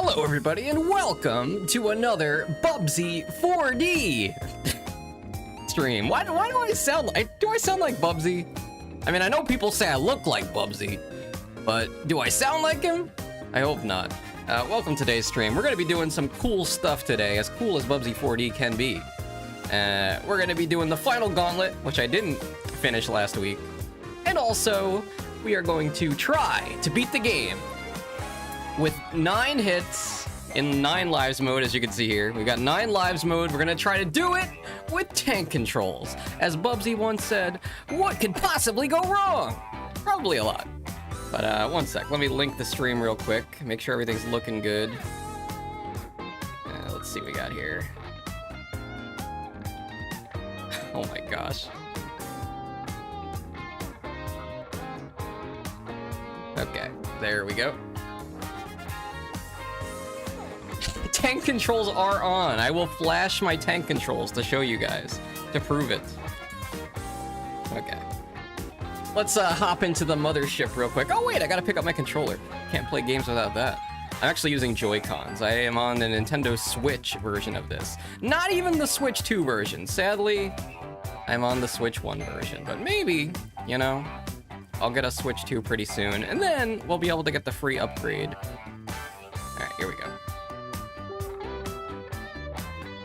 Hello everybody and welcome to another Bubsy 4D stream. Why do I sound like, Bubsy? I mean, I know people say I look like Bubsy, but do I sound like him? I hope not. Welcome to today's stream. We're going to be doing some cool stuff today, as cool as Bubsy 4D can be. We're going to be doing the final gauntlet, which I didn't finish last week. And also, we are going to try to beat the game with 9 hits in 9 lives mode, as you can see here. We got 9 lives mode. We're gonna try to do it with tank controls. As Bubsy once said, what could possibly go wrong? Probably a lot. But one sec, let me link the stream real quick. Make sure everything's looking good. Let's see what we got here. Oh my gosh. Okay, there we go. Tank controls are on. I will flash my tank controls to show you guys, to prove it. Okay. Let's hop into the mothership real quick. Oh wait, I gotta pick up my controller. Can't play games without that. I'm actually using Joy-Cons. I am on the Nintendo Switch version of this. Not even the Switch 2 version. Sadly, I'm on the Switch 1 version. But maybe, you know, I'll get a Switch 2 pretty soon. And then we'll be able to get the free upgrade. Alright, here we go.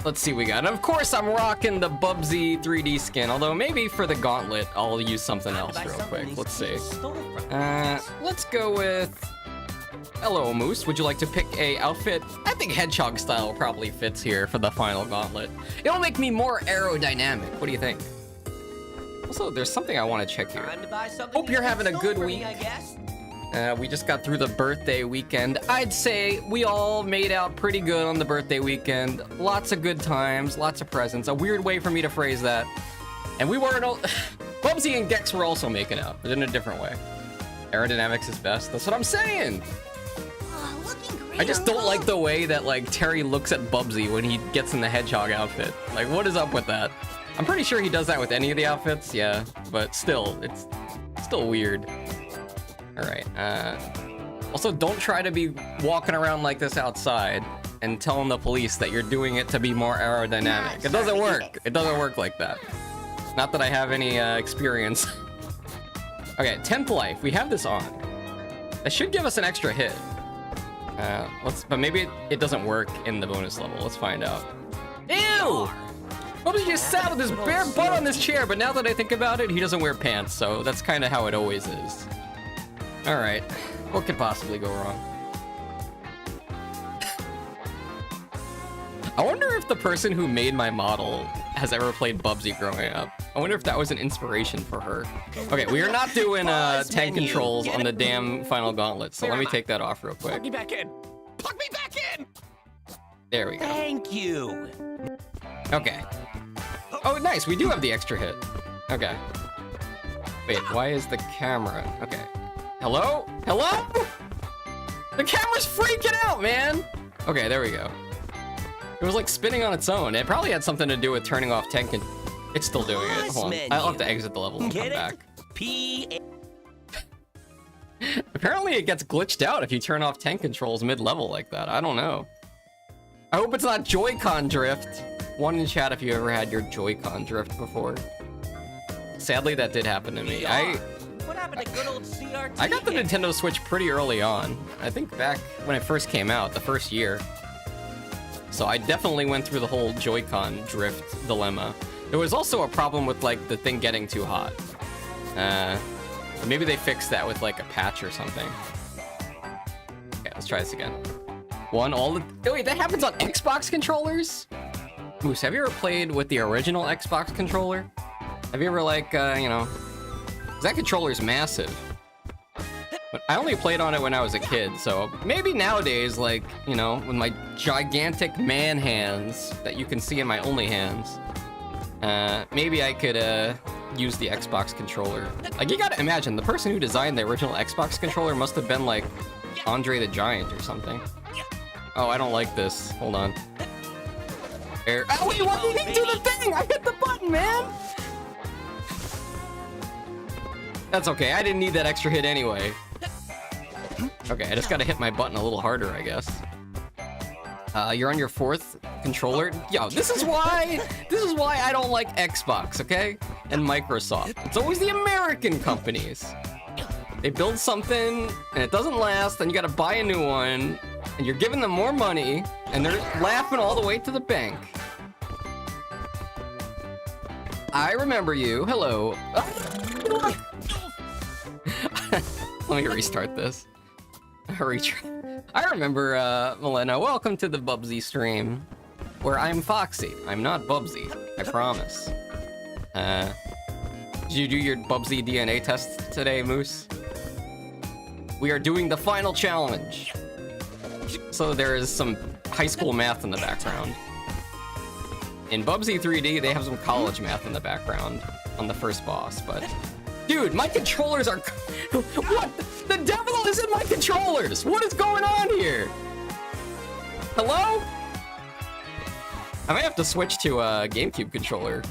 Let's see what we got. And of course, I'm rocking the Bubsy 3D skin, although maybe for the gauntlet, I'll use something else real quick. Let's see. Let's go with... Hello, Moose. Would you like to pick a outfit? I think Hedgehog style probably fits here for the final gauntlet. It'll make me more aerodynamic. What do you think? Also, there's something I want to check here. Hope you're having a good week. We just got through the birthday weekend. I'd say we all made out pretty good on the birthday weekend. Lots of good times, lots of presents. A weird way for me to phrase that. And we weren't all... Bubsy and Gex were also making out, but in a different way. Aerodynamics is best. That's what I'm saying. I just don't like the way that, like, Terry looks at Bubsy when he gets in the hedgehog outfit. Like, what is up with that? I'm pretty sure he does that with any of the outfits, yeah. But still, it's still weird. Alright, also don't try to be walking around like this outside and telling the police that you're doing it to be more aerodynamic. It doesn't work. It doesn't work like that. Not that I have any experience. Okay, 10th life. We have this on. That should give us an extra hit. But maybe it doesn't work in the bonus level. Let's find out. Ew! Bubsy just sat with his bare butt on this chair, but now that I think about it, he doesn't wear pants, so that's kind of how it always is. Alright, what could possibly go wrong? I wonder if the person who made my model has ever played Bubsy growing up. I wonder if that was an inspiration for her. Okay, we are not doing tank controls on the damn final gauntlet, so let me take that off real quick. Plug me back in! Plug me back in! There we go. Thank you! Okay. Oh, nice, we do have the extra hit. Okay. Wait, why is the camera... Okay. Hello? Hello? The camera's freaking out, man! Okay, there we go. It was like spinning on its own. It probably had something to do with turning off tank and... It's still doing it. Hold on. I'll have to exit the level and come back. Apparently it gets glitched out if you turn off tank controls mid-level like that. I don't know. I hope it's not Joy-Con drift. One in chat if you ever had your Joy-Con drift before. Sadly, that did happen to me. What happened to good old CRT? I got the Nintendo Switch pretty early on. I think back when it first came out, the first year. So I definitely went through the whole Joy-Con drift dilemma. There was also a problem with, like, the thing getting too hot. Maybe they fixed that with, like, a patch or something. Okay, let's try this again. Oh, wait, that happens on Xbox controllers? Moose, have you ever played with the original Xbox controller? Have you ever, like, you know... That controller's massive. But I only played on it when I was a kid, so maybe nowadays, like, you know, with my gigantic man hands that you can see in my only hands, maybe I could use the Xbox controller. Like, you gotta imagine, the person who designed the original Xbox controller must have been like Andre the Giant or something. Oh, I don't like this. Hold on. There. Oh, wait, why did he do the thing? I hit the button, man! That's okay, I didn't need that extra hit anyway. Okay, I just gotta hit my button a little harder, I guess. You're on your 4th controller. Yo, this is why I don't like Xbox, okay? And Microsoft. It's always the American companies. They build something and it doesn't last, then you gotta buy a new one, and you're giving them more money, and they're laughing all the way to the bank. I remember you. Hello. Let me restart this. I remember, Milena. Welcome to the Bubsy stream, where I'm Foxy. I'm not Bubsy. I promise. Did you do your Bubsy DNA test today, Moose? We are doing the final challenge. So there is some high school math in the background. In Bubsy 3D, they have some college math in the background on the first boss, but... Dude, my controllers are... What? The devil is in my controllers! What is going on here? Hello? I might have to switch to a GameCube controller.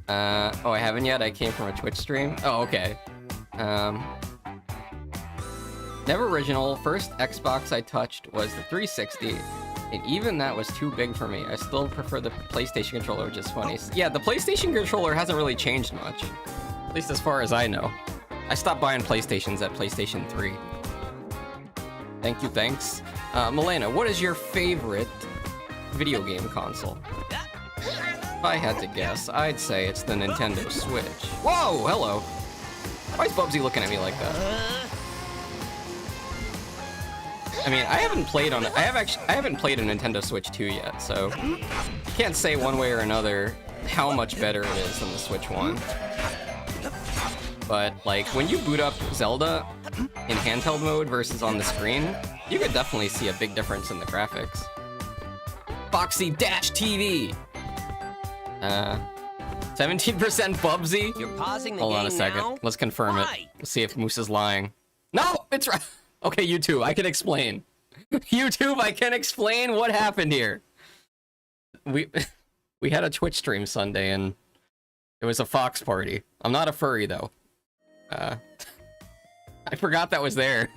Oh, I haven't yet? I came from a Twitch stream? Oh, okay. Never original. First Xbox I touched was the 360. And even that was too big for me. I still prefer the PlayStation controller, which is funny. Yeah, the PlayStation controller hasn't really changed much. At least as far as I know. I stopped buying PlayStations at PlayStation 3. Thank you, thanks. Milena, what is your favorite video game console? If I had to guess, I'd say it's the Nintendo Switch. Whoa, hello. Why is Bubsy looking at me like that? I mean, I haven't played a Nintendo Switch 2 yet, so can't say one way or another how much better it is than the Switch 1. But like when you boot up Zelda in handheld mode versus on the screen, you could definitely see a big difference in the graphics. Foxy-TV. 17% Bubsy. You're pausing the Hold on a game second. now? Let's confirm it. Why? Let's see if Moose is lying. No, it's right. Okay, YouTube, I can explain. YouTube, I can explain what happened here. We had a Twitch stream Sunday, and it was a Fox party. I'm not a furry, though. I forgot that was there.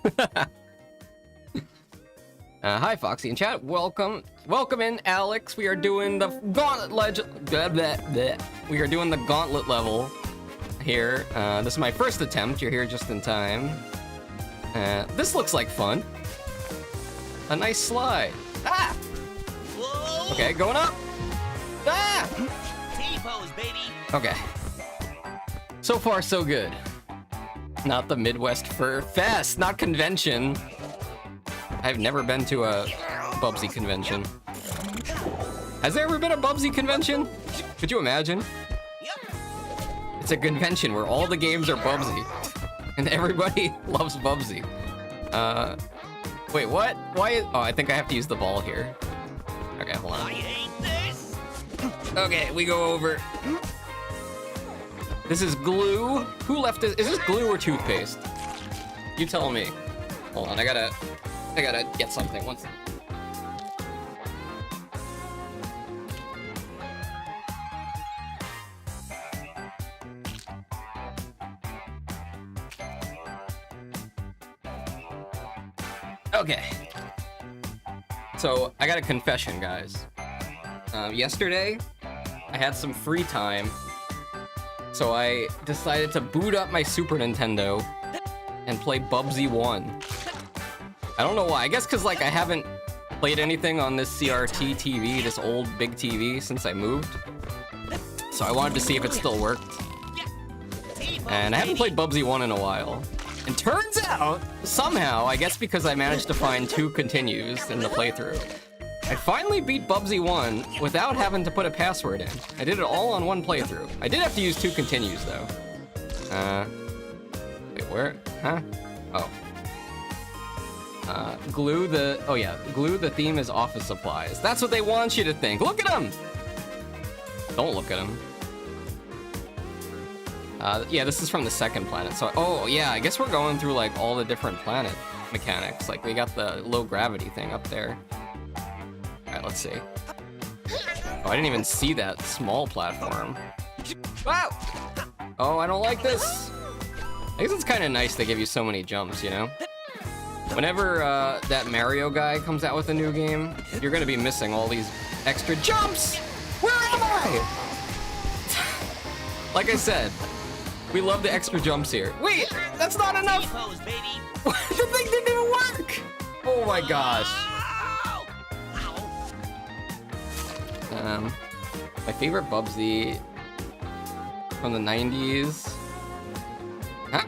Hi, Foxy in chat. Welcome in, Alex. We are doing the Gauntlet We are doing the Gauntlet level here. This is my first attempt. You're here just in time. This looks like fun. A nice slide. Ah! Whoa! Okay, going up. Ah! T-pose, baby. Okay. So far, so good. Not the Midwest Fur Fest, not convention. I've never been to a Bubsy convention. Has there ever been a Bubsy convention? Could you imagine? Yep. It's a convention where all the games are Bubsy. And everybody loves Bubsy. Wait, what? Why? Oh, I think I have to use the ball here. Okay, hold on. I hate this. Okay, we go over. This is glue. Who left this? Is this glue or toothpaste? You tell me. Hold on, I gotta get something. One second. Okay. So, I got a confession, guys. Yesterday, I had some free time, so I decided to boot up my Super Nintendo and play Bubsy 1. I don't know why. I guess because, like, I haven't played anything on this CRT TV, this old big TV, since I moved. So I wanted to see if it still worked. And I haven't played Bubsy 1 in a while. And turns out, somehow, I guess because I managed to find 2 continues in the playthrough, I finally beat Bubsy 1 without having to put a password in. I did it all on one playthrough. I did have to use 2 continues, though. Wait, where? Huh? Oh. Glue the theme is office supplies. That's what they want you to think. Look at them! Don't look at them. Yeah, this is from the second planet. So, oh yeah, I guess we're going through like all the different planet mechanics. Like we got the low gravity thing up there. All right, let's see. Oh, I didn't even see that small platform. Wow! Oh, I don't like this. I guess it's kind of nice they give you so many jumps, you know? Whenever that Mario guy comes out with a new game, you're gonna be missing all these extra jumps. Where am I? Like I said, we love the extra jumps here. Wait, that's not enough. T-pose, baby. The thing didn't even work. Oh my gosh. Ow. My favorite Bubsy from the 90s. Huh?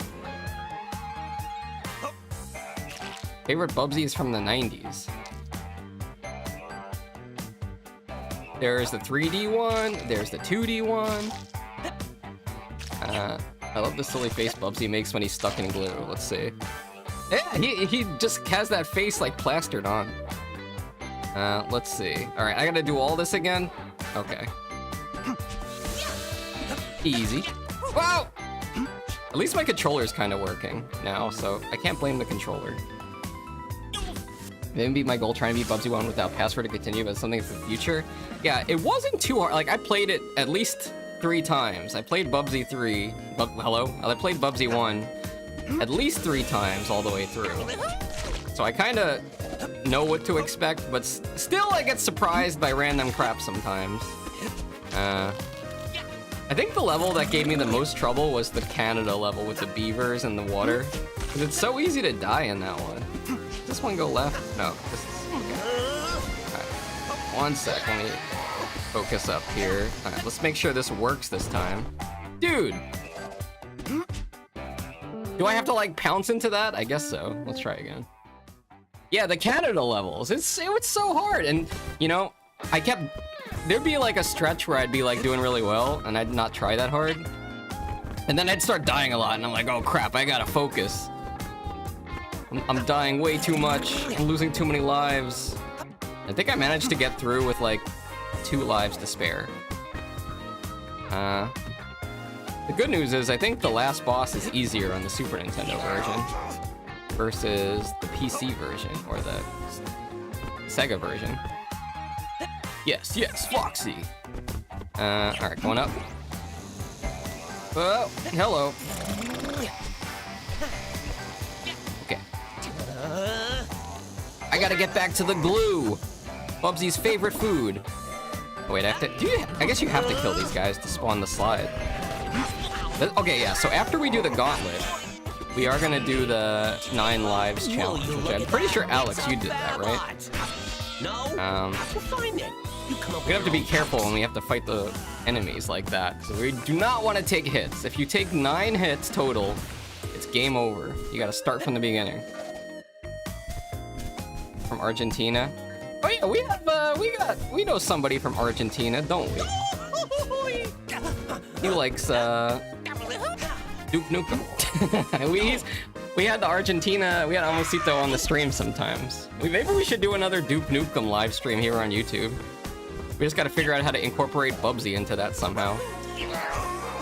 Favorite Bubsies from the 90s. There's the 3D one, there's the 2D one. I love the silly face Bubsy makes when he's stuck in glue. Let's see. Yeah, he just has that face like plastered on. Let's see. Alright, I gotta do all this again? Okay. Easy. Wow! At least my controller's kind of working now, so I can't blame the controller. Maybe my goal trying to beat Bubsy 1 without password to continue, but something for the future. Yeah, it wasn't too hard. Like, I played it at least 3 times. I played Bubsy 3. Hello? I played Bubsy 1 at least 3 times all the way through. So I kind of know what to expect, but still I get surprised by random crap sometimes. I think the level that gave me the most trouble was the Canada level with the beavers and the water. Because it's so easy to die in that one. Does this one go left? No. This is, okay. Alright. One sec, let me focus up here. Alright, let's make sure this works this time. Dude! Do I have to like pounce into that? I guess so. Let's try again. Yeah, the Canada levels. It was so hard. And, you know, there'd be like a stretch where I'd be like doing really well and I'd not try that hard. And then I'd start dying a lot and I'm like, oh crap, I gotta focus. I'm dying way too much. I'm losing too many lives. I think I managed to get through with like 2 lives to spare. The good news is I think the last boss is easier on the Super Nintendo version versus the PC version or the Sega version. Yes, Foxy. Alright, going up. Oh, hello. Okay. I gotta get back to the glue. Bubsy's favorite food. Oh, wait, I have to. I guess you have to kill these guys to spawn the slide. Okay, yeah. So after we do the gauntlet, we are gonna do the 9 lives challenge, which I'm pretty sure Alex, you did that, right? No. We have to be careful when we have to fight the enemies like that. So we do not want to take hits. If you take 9 hits total, it's game over. You gotta start from the beginning. From Argentina. Oh yeah, we know somebody from Argentina, don't we? He likes Duke Nukem. We had the Argentina, we had Amosito on the stream sometimes. Maybe we should do another Duke Nukem live stream here on YouTube. We just gotta figure out how to incorporate Bubsy into that somehow.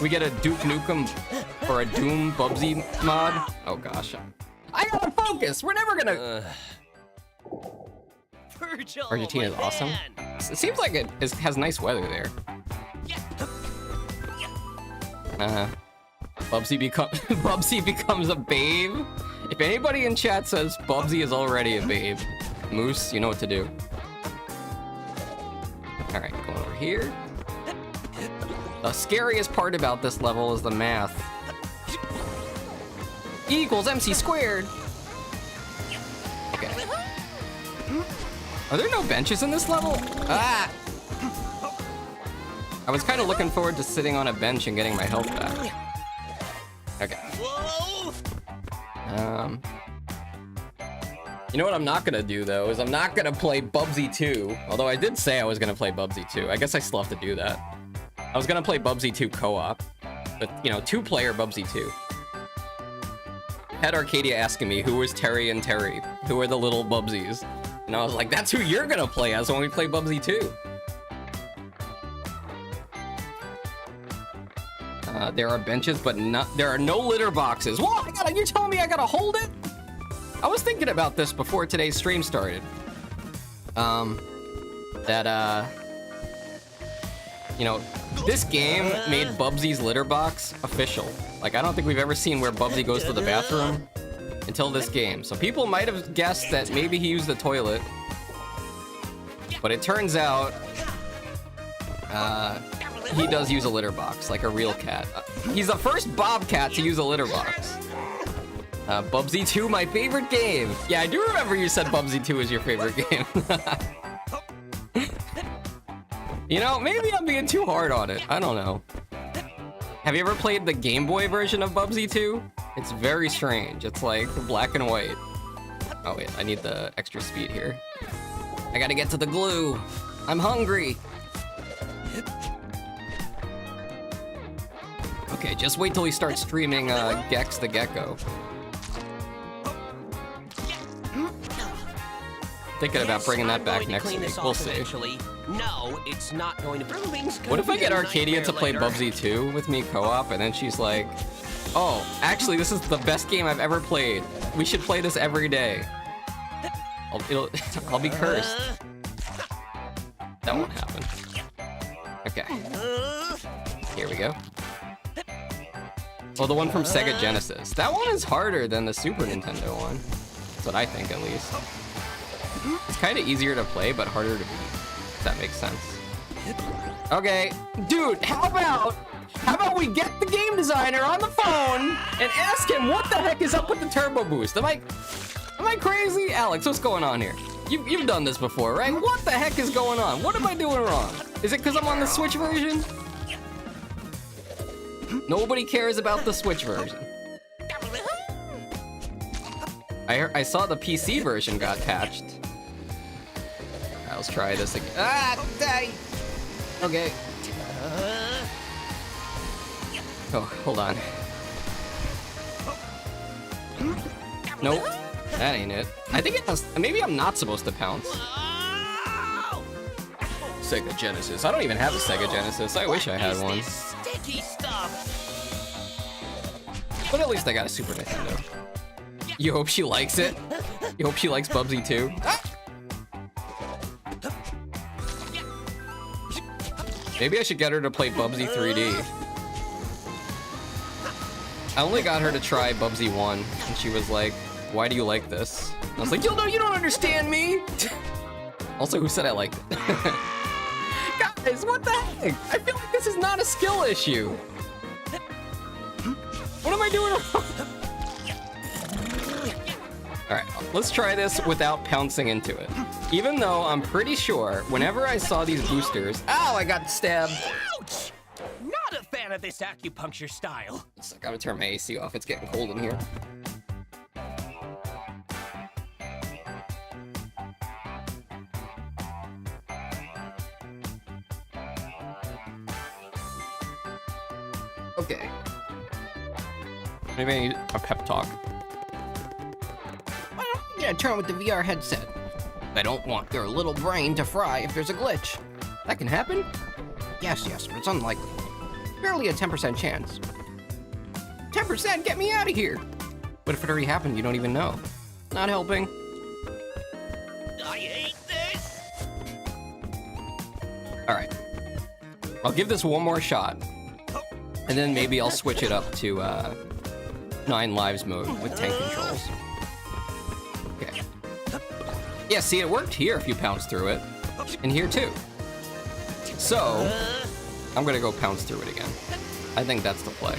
We get a Duke Nukem or a Doom Bubsy mod. Oh gosh. I gotta focus! We're never gonna... Argentina is awesome. It seems like it has nice weather there. Bubsy becomes a babe. If anybody in chat says Bubsy is already a babe, Moose, you know what to do. Alright, going over here. The scariest part about this level is the math. E equals MC squared. Okay. Are there no benches in this level? Ah! I was kind of looking forward to sitting on a bench and getting my health back. Okay. You know what I'm not gonna do though, is I'm not gonna play Bubsy 2. Although I did say I was gonna play Bubsy 2. I guess I still have to do that. I was gonna play Bubsy 2 co-op. But, you know, 2-player Bubsy 2. Had Arcadia asking me, who is Terry and Terry? Who are the little Bubsies? And I was like, that's who you're gonna play as when we play Bubsy 2. There are benches, but there are no litter boxes. What? You're telling me I gotta hold it? I was thinking about this before today's stream started. You know, this game made Bubsy's litter box official. Like, I don't think we've ever seen where Bubsy goes to the bathroom. until this game. So people might have guessed that maybe he used the toilet, but it turns out he does use a litter box, like a real cat. He's the first bobcat to use a litter box. Bubsy 2, my favorite game. Yeah, I do remember you said Bubsy 2 is your favorite game. You know, maybe I'm being too hard on it. I don't know. Have you ever played the Game Boy version of Bubsy 2? It's very strange. It's like black and white. Oh wait, I need the extra speed here. I gotta get to the glue. I'm hungry. Okay, just wait till he starts streaming Gex the Gecko. Thinking about bringing that back next week. We'll see. No, it's not going to. What if I get Arcadia to play Bubsy 2 with me co-op, and then she's like, "Oh, actually, this is the best game I've ever played. We should play this every day." I'll be cursed. That won't happen. Okay. Here we go. Oh, the one from Sega Genesis. That one is harder than the Super Nintendo one. That's what I think, at least. It's kind of easier to play, but harder to beat. If that makes sense. Okay, dude, how about we get the game designer on the phone and ask him what the heck is up with the turbo boost? Am I crazy? Alex, what's going on here? You've done this before, right? What the heck is going on? What am I doing wrong? Is it because I'm on the Switch version? Nobody cares about the Switch version. I saw the PC version got patched. Alright, let's try this again. Ah, die! Okay. Oh, hold on. Nope, that ain't it. I think it has, maybe I'm not supposed to pounce. Sega Genesis. I don't even have a Sega Genesis. I wish I had one. Sticky stuff. But at least I got a Super Nintendo. You hope she likes it? You hope she likes Bubsy 2? Ah! Maybe I should get her to play Bubsy 3D. I only got her to try Bubsy 1, and she was like, "Why do you like this?" And I was like, "You don't understand me!" Also, who said I liked it? Guys, what the heck? I feel like this is not a skill issue. What am I doing wrong? Alright, let's try this without pouncing into it. Even though I'm pretty sure whenever I saw these boosters... Ow, I got stabbed! Ouch! Not a fan of this acupuncture style. I gotta turn my AC off, it's getting cold in here. Okay. Maybe I need a pep talk. Yeah, turn with the VR headset. I don't want their little brain to fry if there's a glitch. That can happen? Yes, but it's unlikely. Barely a 10% chance. 10%? Get me out of here! What if it already happened? You don't even know. Not helping. I hate this! Alright. I'll give this one more shot. And then maybe I'll switch it up to 9 lives mode with tank controls. Okay. Yeah, see, it worked here if you pounce through it. And here too. So, I'm gonna go pounce through it again. I think that's the play.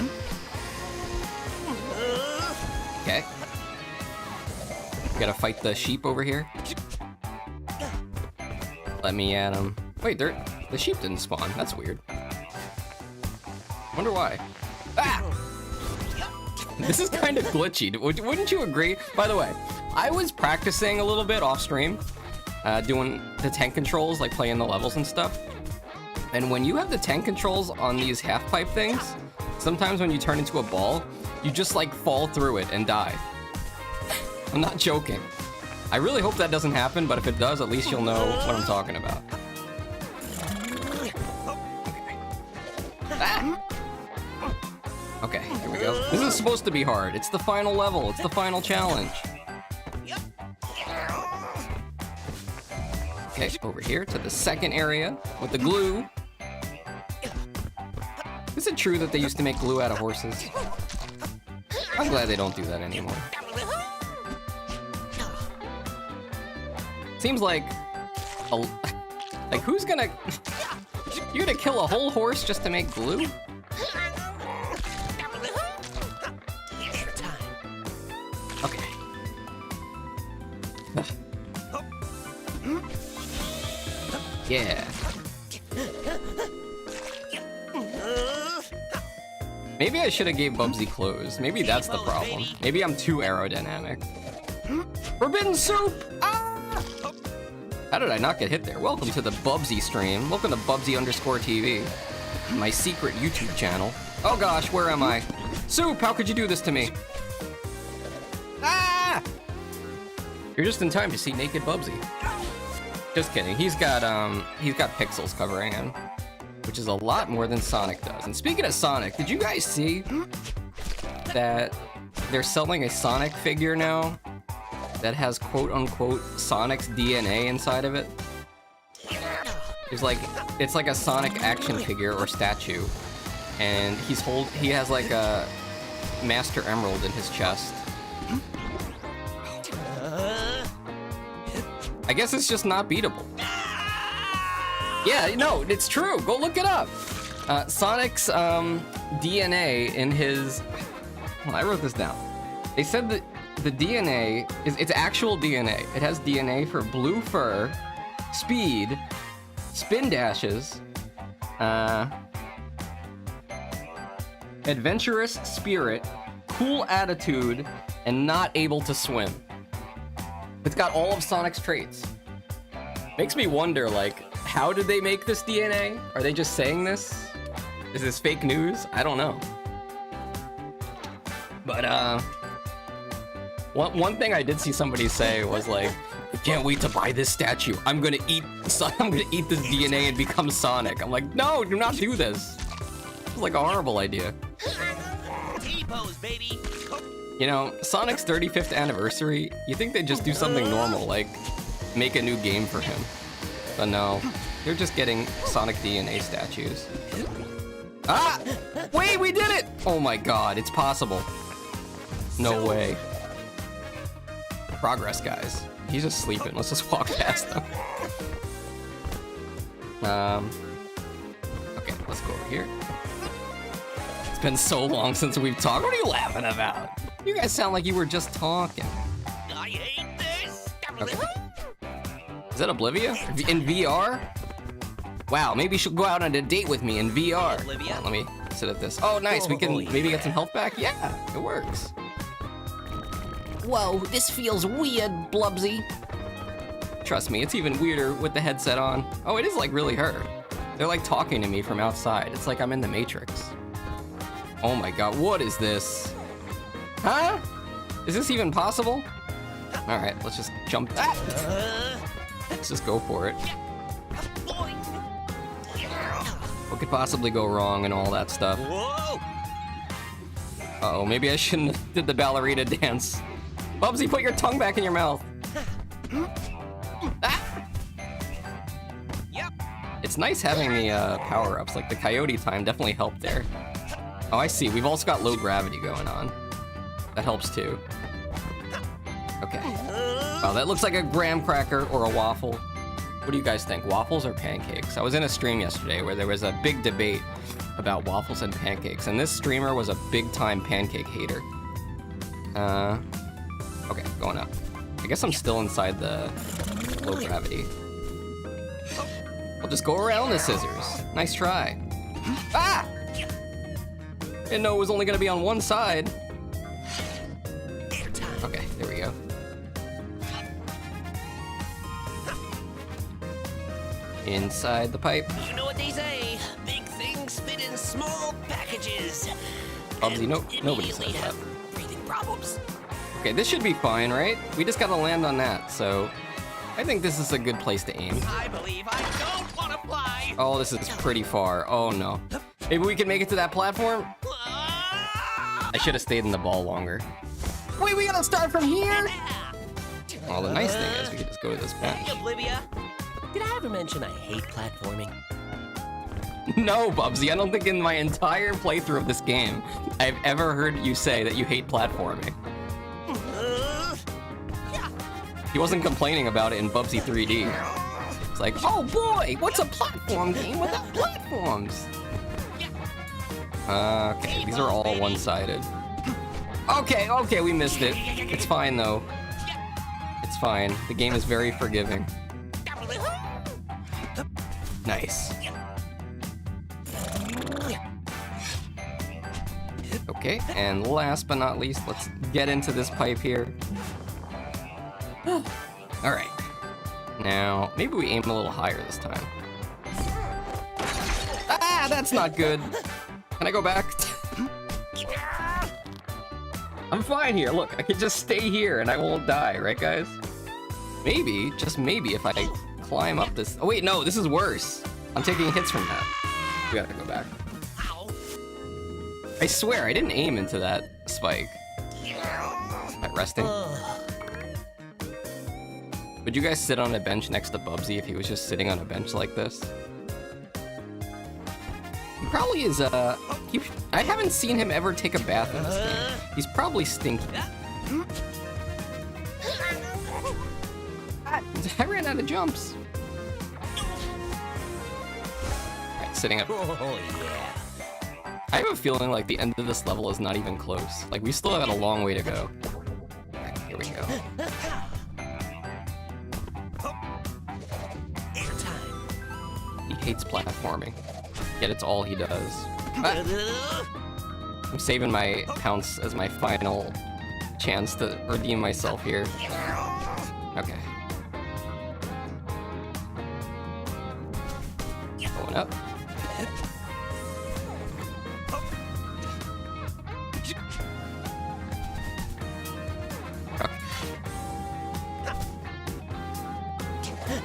Okay. Gotta fight the sheep over here. Let me at him. Wait, the sheep didn't spawn. That's weird. Wonder why. Ah! This is kind of glitchy. Wouldn't you agree? By the way, I was practicing a little bit off stream, doing the tank controls, like playing the levels and stuff. And when you have the tank controls on these half-pipe things, sometimes when you turn into a ball, you just like fall through it and die. I'm not joking. I really hope that doesn't happen, but if it does, at least you'll know what I'm talking about. Okay. Ah! Okay, here we go. This is supposed to be hard. It's the final level. It's the final challenge. Okay, over here to the second area with the glue. Is it true that they used to make glue out of horses? I'm glad they don't do that anymore. Seems like like who's gonna you're gonna kill a whole horse just to make glue? Okay. Yeah. Maybe I should have gave Bubsy clothes. Maybe that's the problem. Maybe I'm too aerodynamic. Forbidden soup! Ah! How did I not get hit there? Welcome to the Bubsy stream. Welcome to Bubsy_TV. My secret YouTube channel. Oh gosh, where am I? Soup, how could you do this to me? Ah! You're just in time to see naked Bubsy. Just kidding. He's got pixels covering him, which is a lot more than Sonic does. And speaking of Sonic, did you guys see that they're selling a Sonic figure now that has quote-unquote Sonic's DNA inside of it? It's like a Sonic action figure or statue, and he has like a Master Emerald in his chest. I guess it's just not beatable. Yeah, no, it's true. Go look it up. Sonic's DNA in his... Well, I wrote this down. They said that the DNA it's actual DNA. It has DNA for blue fur, speed, spin dashes, adventurous spirit, cool attitude, and not able to swim. It's got all of Sonic's traits. Makes me wonder, like, how did they make this DNA? Are they just saying this? Is this fake news? I don't know. But, one thing I did see somebody say was like, I can't wait to buy this statue. I'm gonna eat this DNA and become Sonic. I'm like, no, do not do this. It's like a horrible idea. T-pose, baby. You know, Sonic's 35th anniversary, you think they'd just do something normal, like make a new game for him. But no, they're just getting Sonic DNA statues. Ah! Wait, we did it! Oh my god, it's possible. No way. Progress, guys. He's just sleeping. Let's just walk past him. Okay, let's go over here. It's been so long since we've talked. What are you laughing about? You guys sound like you were just talking. I hate this. Okay. Is that Oblivia? In VR? Wow, maybe she'll go out on a date with me in VR. Oblivia? Let me sit at this. Oh, nice. We can maybe get some health back? Yeah, it works. Whoa, this feels weird, Blubsy. Trust me, it's even weirder with the headset on. Oh, it is like really her. They're like talking to me from outside. It's like I'm in the Matrix. Oh my god, what is this? Huh? Is this even possible? Alright, let's just jump. Let's just go for it. What could possibly go wrong and all that stuff? Whoa! Uh-oh, maybe I shouldn't have did the ballerina dance. Bubsy, put your tongue back in your mouth. Ah! Yep. It's nice having the power-ups, like the coyote time definitely helped there. Oh, I see, we've also got low gravity going on. That helps too. Okay. Wow, that looks like a graham cracker or a waffle. What do you guys think, waffles or pancakes? I was in a stream yesterday where there was a big debate about waffles and pancakes, and this streamer was a big-time pancake hater. Okay, going up. I guess I'm still inside the low gravity. We'll just go around the scissors. Nice try. Ah! Didn't know it was only gonna be on one side. Okay, there we go. Inside the pipe. You know what they say, big things fit in small packages. Bubsy, nobody says that. Breathing problems. Okay, this should be fine, right? We just gotta land on that, so I think this is a good place to aim. I believe I don't want to fly. Oh, this is pretty far. Oh no. Maybe we can make it to that platform? I should have stayed in the ball longer. Wait, we gotta start from here? Well, the nice thing is we can just go to this bench. Hey, Oblivia. Did I ever mention I hate platforming? No, Bubsy, I don't think in my entire playthrough of this game I've ever heard you say that you hate platforming. He wasn't complaining about it in Bubsy 3D. It's like, oh boy, what's a platform game without platforms? Okay, these are all one-sided. Okay, we missed it. It's fine though. It's fine. The game is very forgiving. Nice. Okay, and last but not least, let's get into this pipe here. Alright. Now, maybe we aim a little higher this time. Ah, that's not good. Can I go back? I'm fine here. Look, I can just stay here and I won't die, right guys? Maybe, just maybe, if I climb up this... Oh wait, no, this is worse. I'm taking hits from that. We gotta go back. I swear, I didn't aim into that spike. Am I resting? Would you guys sit on a bench next to Bubsy if he was just sitting on a bench like this? He probably is, I haven't seen him ever take a bath in this game. He's probably stinky. I ran out of jumps. Alright, sitting up. Oh, yeah. I have a feeling like the end of this level is not even close. Like, we still have a long way to go. Alright, here we go. He hates platforming. Yet it's all he does. Ah! I'm saving my pounce as my final chance to redeem myself here. Okay. Going up.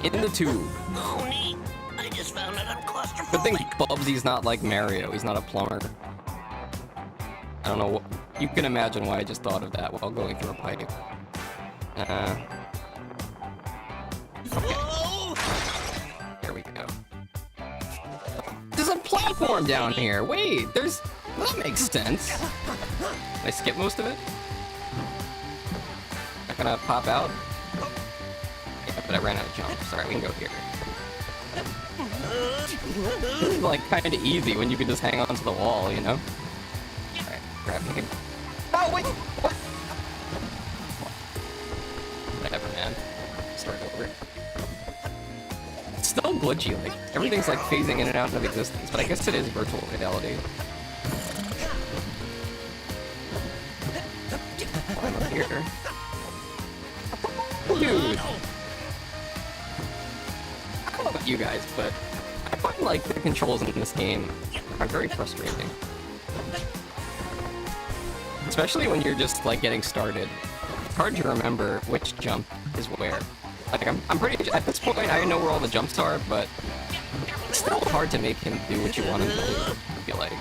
In the tube. I just found out I'm claustrophobic. Good thing Bubsy's not like Mario. He's not a plumber. I don't know what... You can imagine why I just thought of that while going through a pipe. Okay. Here we go. There's a platform down here. Wait, there's... That makes sense. Can I skip most of it? Not gonna pop out? Yeah, but I ran out of jumps. Alright, we can go here. This is like kind of easy when you can just hang on to the wall, you know? Alright, grab me. Oh, wait! What? Whatever, man. Start over. It's still glitchy, like, everything's like phasing in and out of existence, but I guess it is virtual reality. Climb up here. Dude! I don't know about you guys, but I find like the controls in this game are very frustrating. Especially when you're just like getting started. It's hard to remember which jump is where. Like I'm pretty, at this point I know where all the jumps are, but it's still hard to make him do what you want him to do, I feel like.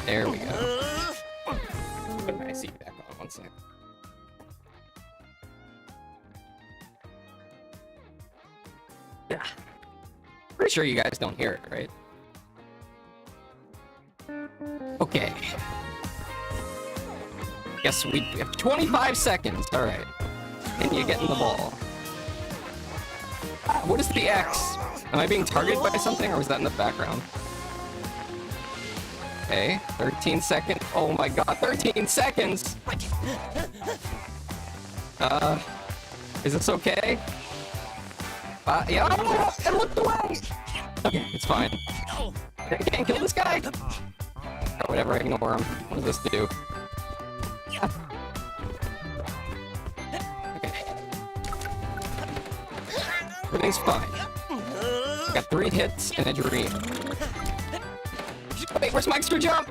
There we go. I see you back on 1 sec. Yeah. Pretty sure you guys don't hear it, right? Okay. Guess we have 25 seconds. Alright. And you get in the ball. What is the X? Am I being targeted by something, or was that in the background? Okay, 13 seconds. Oh my god, 13 seconds! Is this okay? Yeah, I looked away! Okay, it's fine. I can't kill this guy! Or whatever, ignore him. What does this do? Okay. Everything's fine. Got 3 hits and a dream. Wait, where's my extra jump?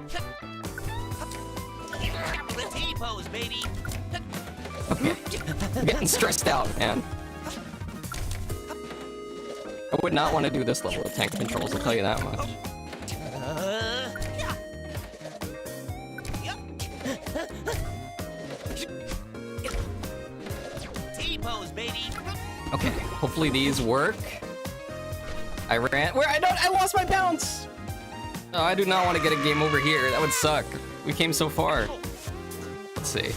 Okay, I'm getting stressed out, man. I would not want to do this level of tank controls, I'll tell you that much. Okay, hopefully these work. I ran. I lost my bounce! Oh, I do not want to get a game over here. That would suck. We came so far. Let's see.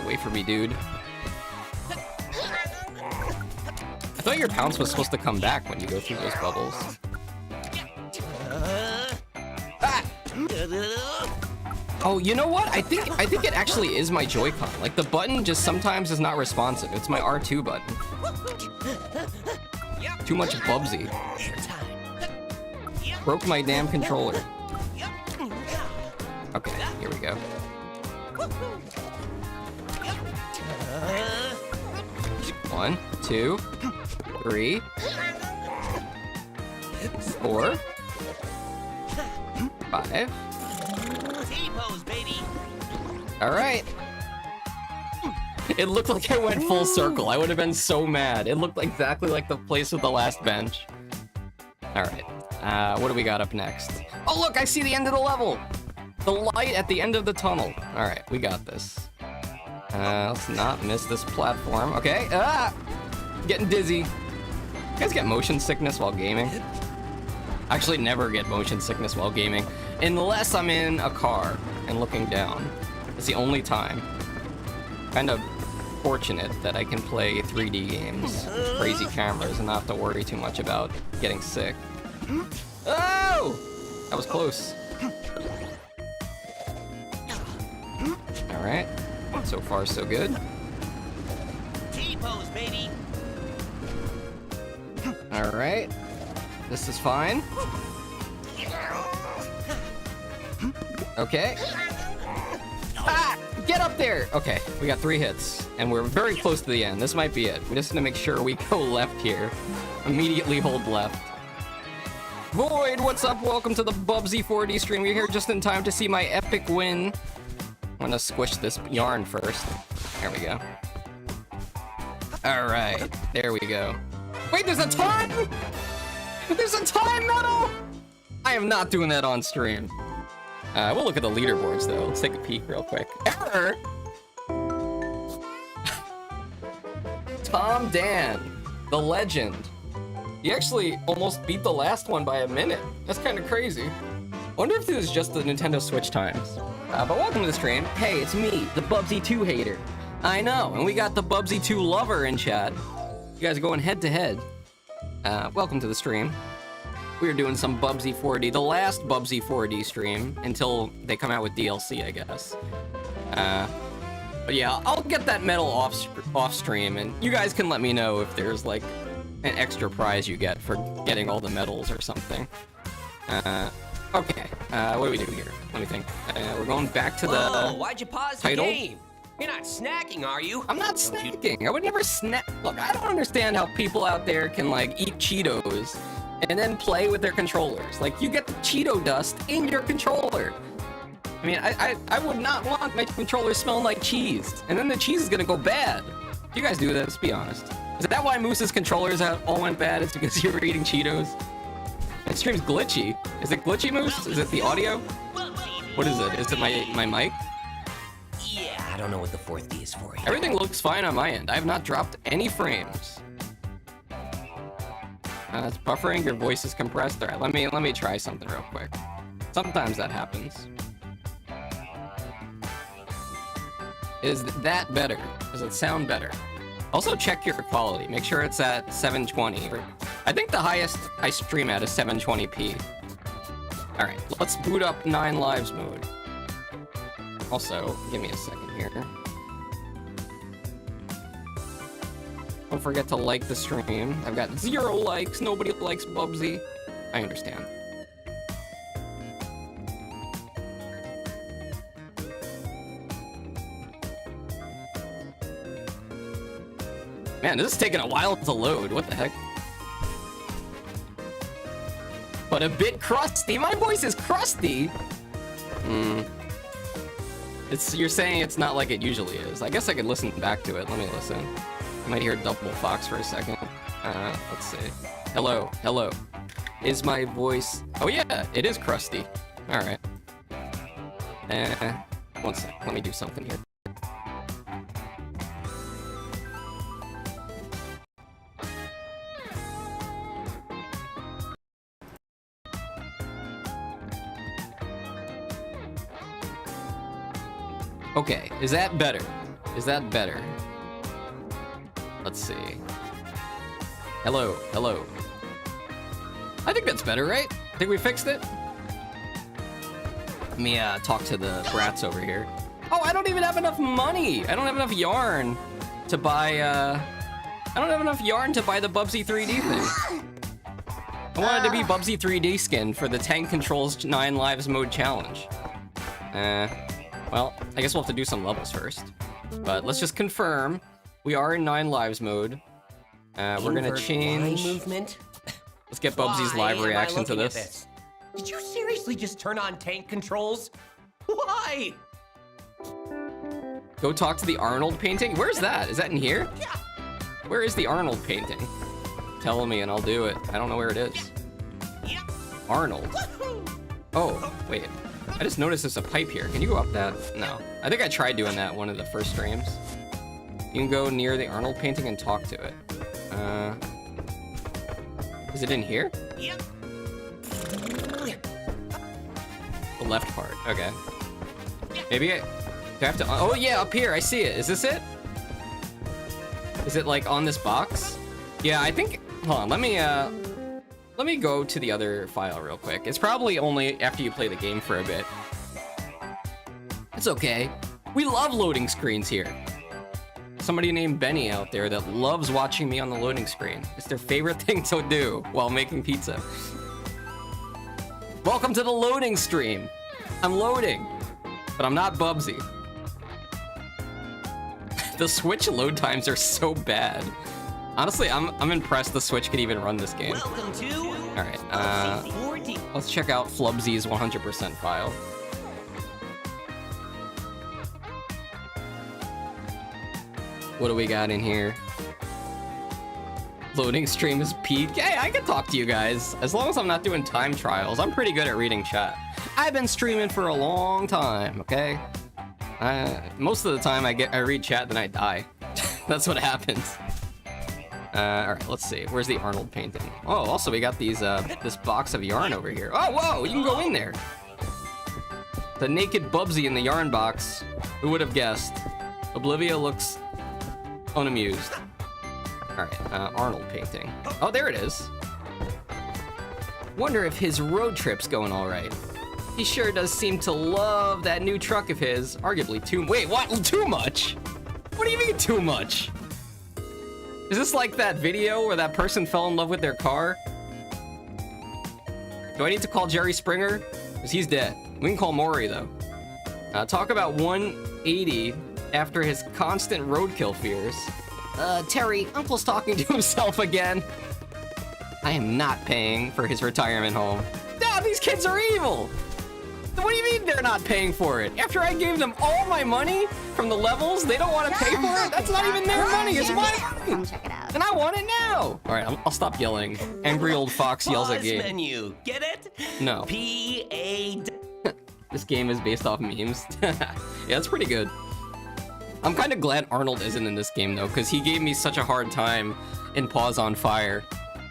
Wait for me, dude. I thought your pounce was supposed to come back when you go through those bubbles. Ah! Oh, you know what? I think it actually is my Joy-Con. Like, the button just sometimes is not responsive. It's my R2 button. Too much Bubsy. Broke my damn controller. Okay, here we go. 1, 2, 3, 4, 5. T-pose, baby. All right. It looked like I went full circle. I would have been so mad. It looked exactly like the place with the last bench. All right. What do we got up next? Oh, look, I see the end of the level. The light at the end of the tunnel. All right, we got this. Let's not miss this platform. Okay. Ah! Getting dizzy. You guys get motion sickness while gaming? I actually never get motion sickness while gaming, unless I'm in a car and looking down. It's the only time. Kind of fortunate that I can play 3D games with crazy cameras and not have to worry too much about getting sick. Oh! That was close. Alright. So far, so good. T-pose, baby. Alright. This is fine. Okay. Ah! Get up there! Okay, we got 3 hits, and we're very close to the end. This might be it. We just need to make sure we go left here. Immediately hold left. Void, what's up? Welcome to the Bubsy 4D stream. You're here just in time to see my epic win. I'm gonna squish this yarn first. There we go. Alright, there we go. Wait, there's a time? There's a time medal? I am not doing that on stream. We'll look at the leaderboards though. Let's take a peek real quick. Error! Tom Dan, the legend. He actually almost beat the last one by a minute. That's kind of crazy. Wonder if this is just the Nintendo Switch times. But welcome to the stream. Hey, it's me, the Bubsy 2 hater. I know, and we got the Bubsy 2 lover in chat. You guys are going head to head. Welcome to the stream. We are doing some Bubsy 4D, the last Bubsy 4D stream, until they come out with DLC, I guess. But yeah, I'll get that medal off stream, and you guys can let me know if there's like an extra prize you get for getting all the medals or something. Okay, what do we do here? Let me think. We're going back to the Why'd you pause title. the game? You're not snacking, are you? I'm not snacking. I would never snack. Look, I don't understand how people out there can like eat Cheetos and then play with their controllers. Like, you get the Cheeto dust in your controller. I mean, I would not want my controller smelling like cheese, and then the cheese is gonna go bad. You guys do this, be honest. Is that why Moose's controllers all went bad? It's because you were eating Cheetos? My stream's glitchy. Is it glitchy, Moose? Is it the audio? What is it? Is it my mic? Yeah, I don't know what the 4th key is for you. Everything looks fine on my end. I have not dropped any frames. It's buffering. Your voice is compressed. All right, let me try something real quick. Sometimes that happens. Is that better? Does it sound better? Also check your quality. Make sure it's at 720. I think the highest I stream at is 720p. All right, let's boot up 9 lives mode. Also, give me a second here. Don't forget to like the stream. I've got 0 likes. Nobody likes Bubsy. I understand. Man, this is taking a while to load. What the heck? But a bit crusty. My voice is crusty. You're saying it's not like it usually is. I guess I could listen back to it. Let me listen. I might hear double fox for a second. Let's see. Hello, hello. Is my voice... Oh yeah, it is crusty. All right. One sec. Let me do something here. Okay, is that better? Is that better? Let's see. Hello, hello. I think that's better, right? I think we fixed it. Let me talk to the brats over here. Oh, I don't even have enough money. I don't have enough yarn to buy, I don't have enough yarn to buy the Bubsy 3D thing. I wanted to be Bubsy 3D skin for the Tank Controls 9 Lives mode challenge. Well, I guess we'll have to do some levels first. But let's just confirm. We are in 9 Lives mode. We're gonna change... Movement? Let's get Bubsy's live reaction to this. Did you seriously just turn on tank controls? Why? Go talk to the Arnold painting? Where's that? Is that in here? Yeah. Where is the Arnold painting? Tell me and I'll do it. I don't know where it is. Yep. Arnold. Oh, wait. I just noticed there's a pipe here. Can you go up that? No. I think I tried doing that one of the first streams. You can go near the Arnold painting and talk to it. Is it in here? Yep. The left part. Okay. Maybe do I have to... Oh, yeah, up here. I see it. Is this it? Is it, like, on this box? Yeah, I think... Hold on. Let me go to the other file real quick. It's probably only after you play the game for a bit. It's okay. We love loading screens here. Somebody named Benny out there that loves watching me on the loading screen. It's their favorite thing to do while making pizza. Welcome to the loading stream. I'm loading, but I'm not Bubsy. The Switch load times are so bad. Honestly, I'm impressed the Switch could even run this game. Welcome to... All right, let's check out Flubsy's 100% file. What do we got in here? Loading stream is peak. Hey, I can talk to you guys. As long as I'm not doing time trials, I'm pretty good at reading chat. I've been streaming for a long time, okay? Most of the time I read chat, then I die. That's what happens. All right, let's see. Where's the Arnold painting? Oh, also we got these this box of yarn over here. Oh, whoa, you can go in there. The naked Bubsy in the yarn box. Who would have guessed? Oblivia looks unamused. All right, Arnold painting. Oh, there it is. Wonder if his road trip's going all right. He sure does seem to love that new truck of his. Arguably too... Wait, what? Too much? What do you mean too much? Is this like that video where that person fell in love with their car? Do I need to call Jerry Springer? Because he's dead. We can call Maury, though. Talk about 180 after his constant roadkill fears. Terry, Uncle's talking to himself again. I am not paying for his retirement home. No, these kids are evil! What do you mean they're not paying for it? After I gave them all my money from the levels, they don't want to pay for it? That's not even their money, it's my money! Come check it out. And I want it now! Alright, I'll stop yelling. Angry old fox yells at game. Menu. Get it? No. P-A... This game is based off memes. Yeah, it's pretty good. I'm kind of glad Arnold isn't in this game, though, because he gave me such a hard time in Paws on Fire.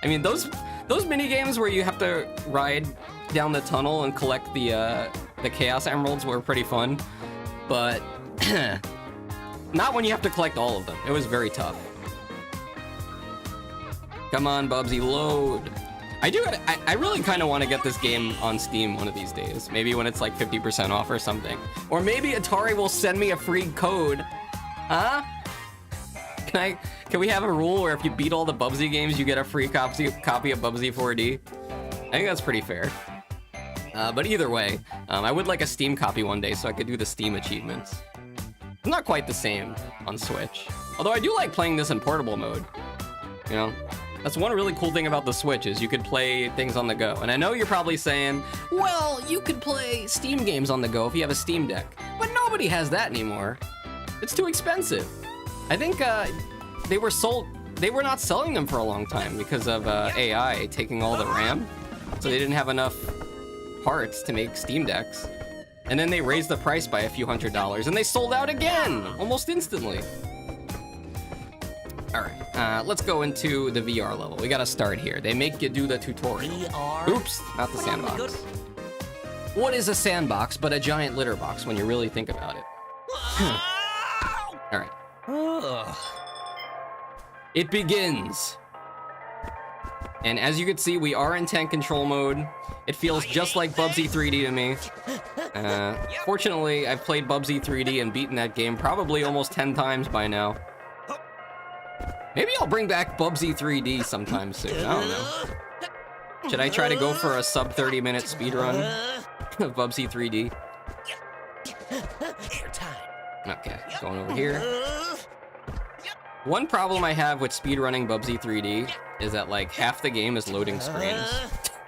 I mean, those mini games where you have to ride down the tunnel and collect the Chaos Emeralds were pretty fun, but not when you have to collect all of them. It was very tough. Come on, Bubsy, load. I really kind of want to get this game on Steam one of these days. Maybe when it's like 50% off or something. Or maybe Atari will send me a free code. Huh? Can we have a rule where if you beat all the Bubsy games, you get a free copy of Bubsy 4D? I think that's pretty fair. But either way, I would like a Steam copy one day so I could do the Steam achievements. It's not quite the same on Switch. Although I do like playing this in portable mode. You know? That's one really cool thing about the Switch is you could play things on the go. And I know you're probably saying, well, you could play Steam games on the go if you have a Steam Deck. But nobody has that anymore. It's too expensive. I think they were not selling them for a long time because of AI taking all the RAM. So they didn't have enough parts to make Steam Decks. And then they raised the price by a few $100s and they sold out again almost instantly. All right, let's go into the VR level. We gotta start here. They make you do the tutorial. VR? Oops, not the sandbox. What is a sandbox but a giant litter box when you really think about it? Alright. Ugh. It begins. And as you can see, we are in tank control mode. It feels just like Bubsy 3D to me. Fortunately, I've played Bubsy 3D and beaten that game probably almost 10 times by now. Maybe I'll bring back Bubsy 3D sometime soon. I don't know. Should I try to go for a sub 30-minute speedrun of Bubsy 3D? Okay, going over here. One problem I have with speedrunning Bubsy 3D is that like half the game is loading screens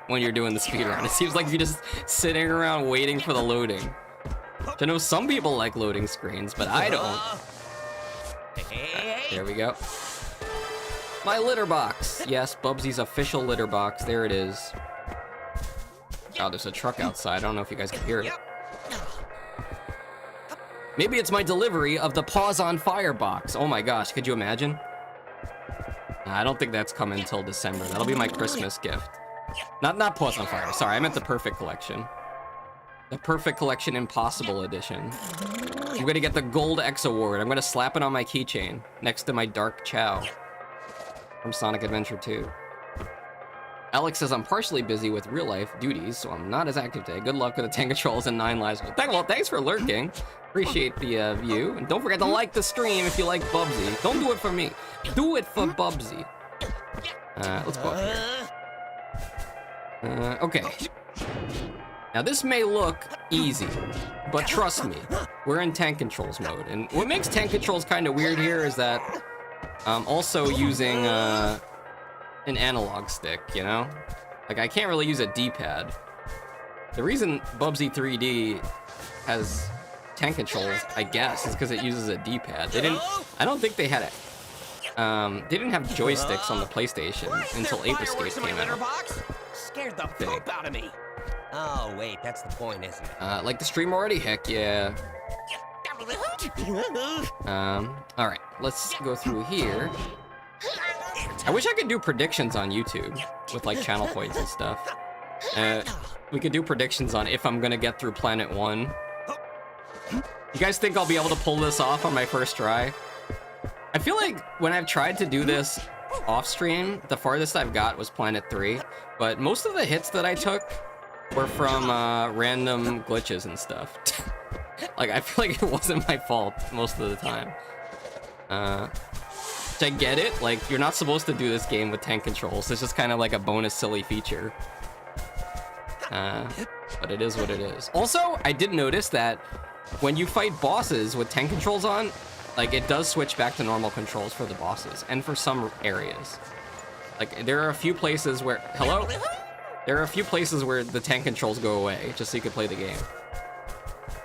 when you're doing the speedrun. It seems like you're just sitting around waiting for the loading. I know some people like loading screens, but I don't. There we go. My litter box. Yes, Bubsy's official litter box. There it is. Oh, there's a truck outside. I don't know if you guys can hear it. Maybe it's my delivery of the Paws on Fire box. Oh my gosh, could you imagine? I don't think that's coming until December. That'll be my Christmas gift. Not Paws on Fire. Sorry, I meant the Perfect Collection. The Perfect Collection Impossible Edition. I'm gonna get the Gold X Award. I'm gonna slap it on my keychain next to my Dark Chow from Sonic Adventure 2. Alex says I'm partially busy with real-life duties, so I'm not as active today. Good luck with the tank controls and 9 lives. Well, thanks for lurking. Appreciate the view. And don't forget to like the stream if you like Bubsy. Don't do it for me. Do it for Bubsy. Let's go up here. Okay. Now this may look easy, but trust me, we're in tank controls mode. And what makes tank controls kind of weird here is that I'm also using an analog stick, you know? Like, I can't really use a D-pad. The reason Bubsy 3D has tank controls, I guess, is because it uses a D-pad. I don't think they had it. They didn't have joysticks on the PlayStation until Ape Escape came out. Scared the poop out of me. Oh, wait, that's the point, isn't it? Like the stream already? Heck yeah. Alright, let's go through here. I wish I could do predictions on YouTube with like channel points and stuff. We could do predictions on if I'm gonna get through Planet 1. You guys think I'll be able to pull this off on my first try? I feel like when I've tried to do this off stream, the farthest I've got was Planet 3, but most of the hits that I took were from random glitches and stuff. Like, I feel like it wasn't my fault most of the time. I get it, like, you're not supposed to do this game with tank controls. It's just kind of like a bonus silly feature. But it is what it is. Also, I did notice that when you fight bosses with tank controls on, like, it does switch back to normal controls for the bosses, and for some areas. Like, there are a few places where... Hello? There are a few places where the tank controls go away, just so you can play the game.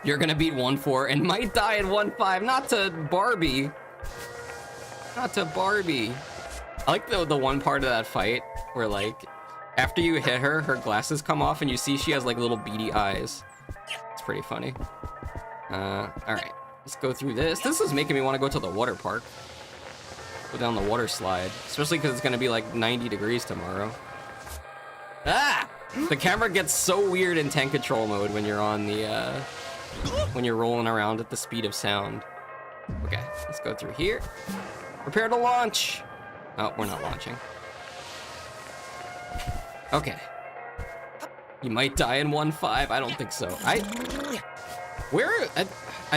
You're gonna beat 1-4 and might die at 1-5, not to Barbie. Not to Barbie. I like the one part of that fight where, like, after you hit her, her glasses come off and you see she has, like, little beady eyes. It's pretty funny. Alright. Let's go through this. This is making me want to go to the water park. Go down the water slide. Especially because it's going to be, like, 90 degrees tomorrow. Ah! The camera gets so weird in tank control mode when you're on the, when you're rolling around at the speed of sound. Okay, let's go through here. Prepare to launch! Oh, we're not launching. Okay. You might die in 1-5. I don't think so. I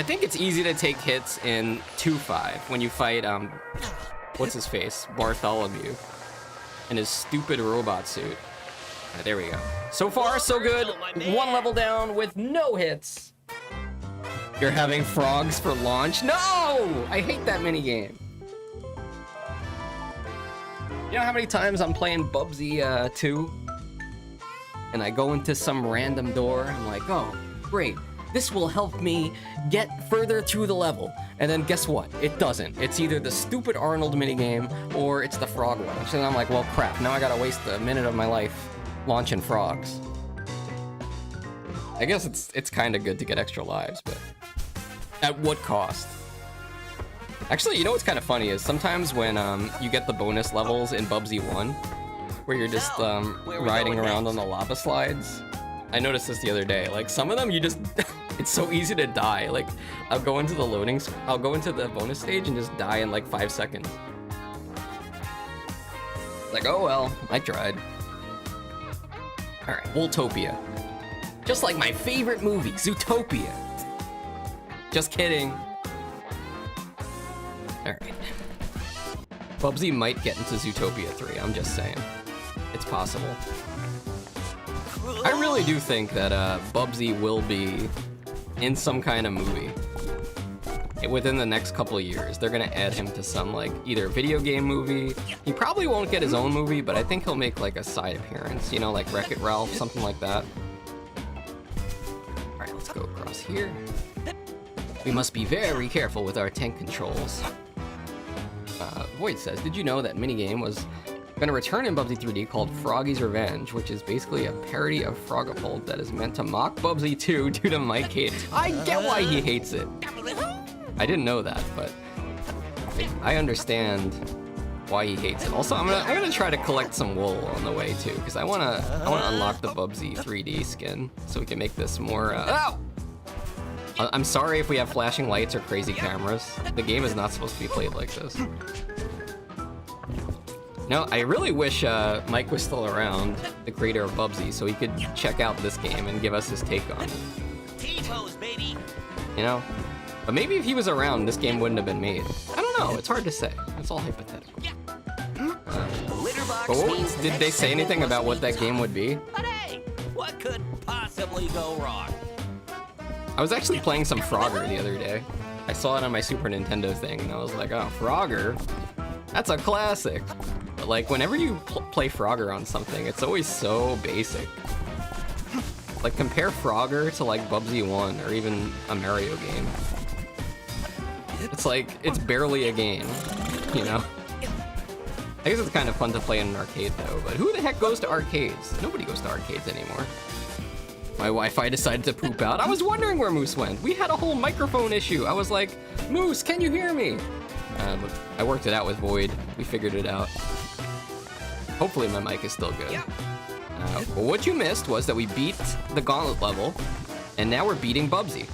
think it's easy to take hits in 2-5 when you fight, what's his face? Bartholomew. In his stupid robot suit. Right, there we go. So far, so good. One level down with no hits. You're having frogs for launch? No! I hate that minigame. You know how many times I'm playing Bubsy 2? And I go into some random door, I'm like, oh, great. This will help me get further through the level. And then guess what? It doesn't. It's either the stupid Arnold minigame, or it's the frog launch. And I'm like, well, crap, now I gotta waste a minute of my life launching frogs. I guess it's kind of good to get extra lives, but at what cost? Actually, you know what's kind of funny is sometimes when you get the bonus levels in Bubsy 1, where you're just riding around on the lava slides. I noticed this the other day. Like, some of them you just It's so easy to die. Like, I'll go into the bonus stage and just die in like 5 seconds. Like, oh well, I tried. All right, Voltopia. Just like my favorite movie, Zootopia. Just kidding. All right. Bubsy might get into Zootopia 3, I'm just saying. It's possible. I really do think that Bubsy will be in some kind of movie. Within the next couple of years, they're gonna add him to some, like, either video game movie. He probably won't get his own movie, but I think he'll make, like, a side appearance, you know, like Wreck-It Ralph, something like that. All right, let's go across here. We must be very careful with our tank controls. Void says, did you know that minigame was gonna return in Bubsy 3D called Froggy's Revenge, which is basically a parody of Frogapult that is meant to mock Bubsy 2 due to Mike hate. I get why he hates it. I didn't know that, but I understand why he hates it. Also, I'm gonna try to collect some wool on the way too, because I wanna unlock the Bubsy 3D skin so we can make this more. Ow! I'm sorry if we have flashing lights or crazy cameras. The game is not supposed to be played like this. No, I really wish Mike was still around, the creator of Bubsy, so he could check out this game and give us his take on it. T-pose, baby. You know? But maybe if he was around, this game wouldn't have been made. I don't know, it's hard to say. It's all hypothetical. But did they say anything about what that game would be? But hey, what could possibly go wrong? I was actually playing some Frogger the other day. I saw it on my Super Nintendo thing, and I was like, oh, Frogger? That's a classic. But like, whenever you play Frogger on something, it's always so basic. Like, compare Frogger to like Bubsy 1 or even a Mario game. It's like, it's barely a game, you know? I guess it's kind of fun to play in an arcade though, but who the heck goes to arcades? Nobody goes to arcades anymore. My Wi-Fi decided to poop out. I was wondering where Moose went. We had a whole microphone issue. I was like, Moose, can you hear me? But I worked it out with Void. We figured it out. Hopefully my mic is still good. But what you missed was that we beat the Gauntlet level, and now we're beating Bubsy.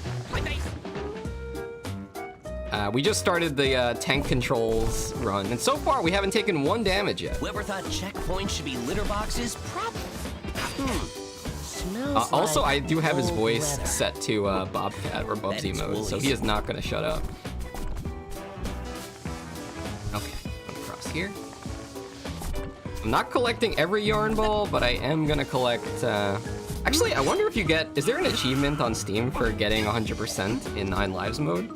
We just started the tank controls run, and so far we haven't taken 1 damage yet. Whoever thought checkpoints should be litter boxes? Probably. Also, I do have his voice set to Bobcat or Bubsy mode, so he is not going to shut up. Okay, I'm across here. I'm not collecting every yarn ball, but I am going to collect... Actually, I wonder if you get... Is there an achievement on Steam for getting 100% in 9 Lives mode?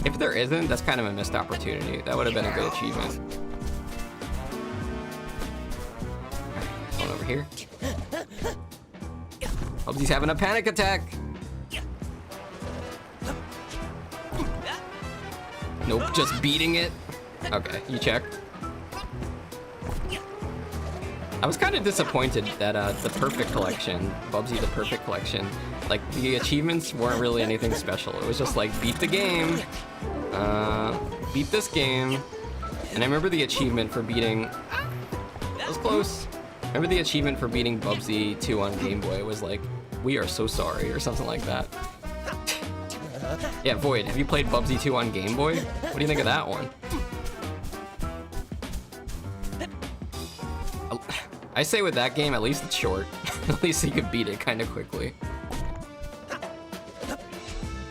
If there isn't, that's kind of a missed opportunity. That would have been a good achievement. Going over here. Bubsy's having a panic attack. Nope, just beating it. Okay, you checked. I was kind of disappointed that the Perfect Collection, Bubsy the Perfect Collection, like the achievements weren't really anything special. It was just like, beat the game, beat this game. And I remember the achievement for beating, that was close. I remember the achievement for beating Bubsy 2 on Game Boy was like, we are so sorry, or something like that. Yeah, Void, have you played Bubsy 2 on Game Boy? What do you think of that one? I say with that game, at least it's short. At least you could beat it kind of quickly.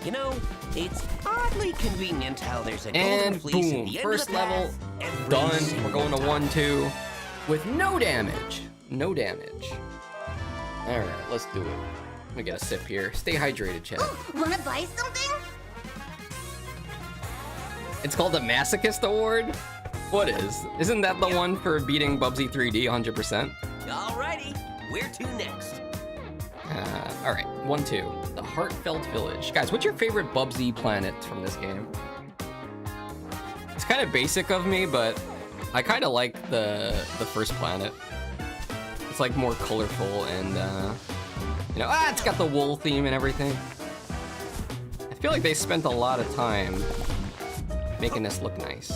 You know, it's oddly convenient how there's a and golden fleece boom, at the end first of the level path done. We're going to 1-2 with no damage. No damage. All right, let's do it. Let me get a sip here. Stay hydrated, chat. Wanna buy something? It's called the Masochist Award? What is? Isn't that the one for beating Bubsy 3D 100%? Alrighty, where to next? All right, 1-2. The Heartfelt Village. Guys, what's your favorite Bubsy planet from this game? It's kind of basic of me, but I kind of like the first planet. It's like more colorful and, you know, it's got the wool theme and everything. I feel like they spent a lot of time making this look nice.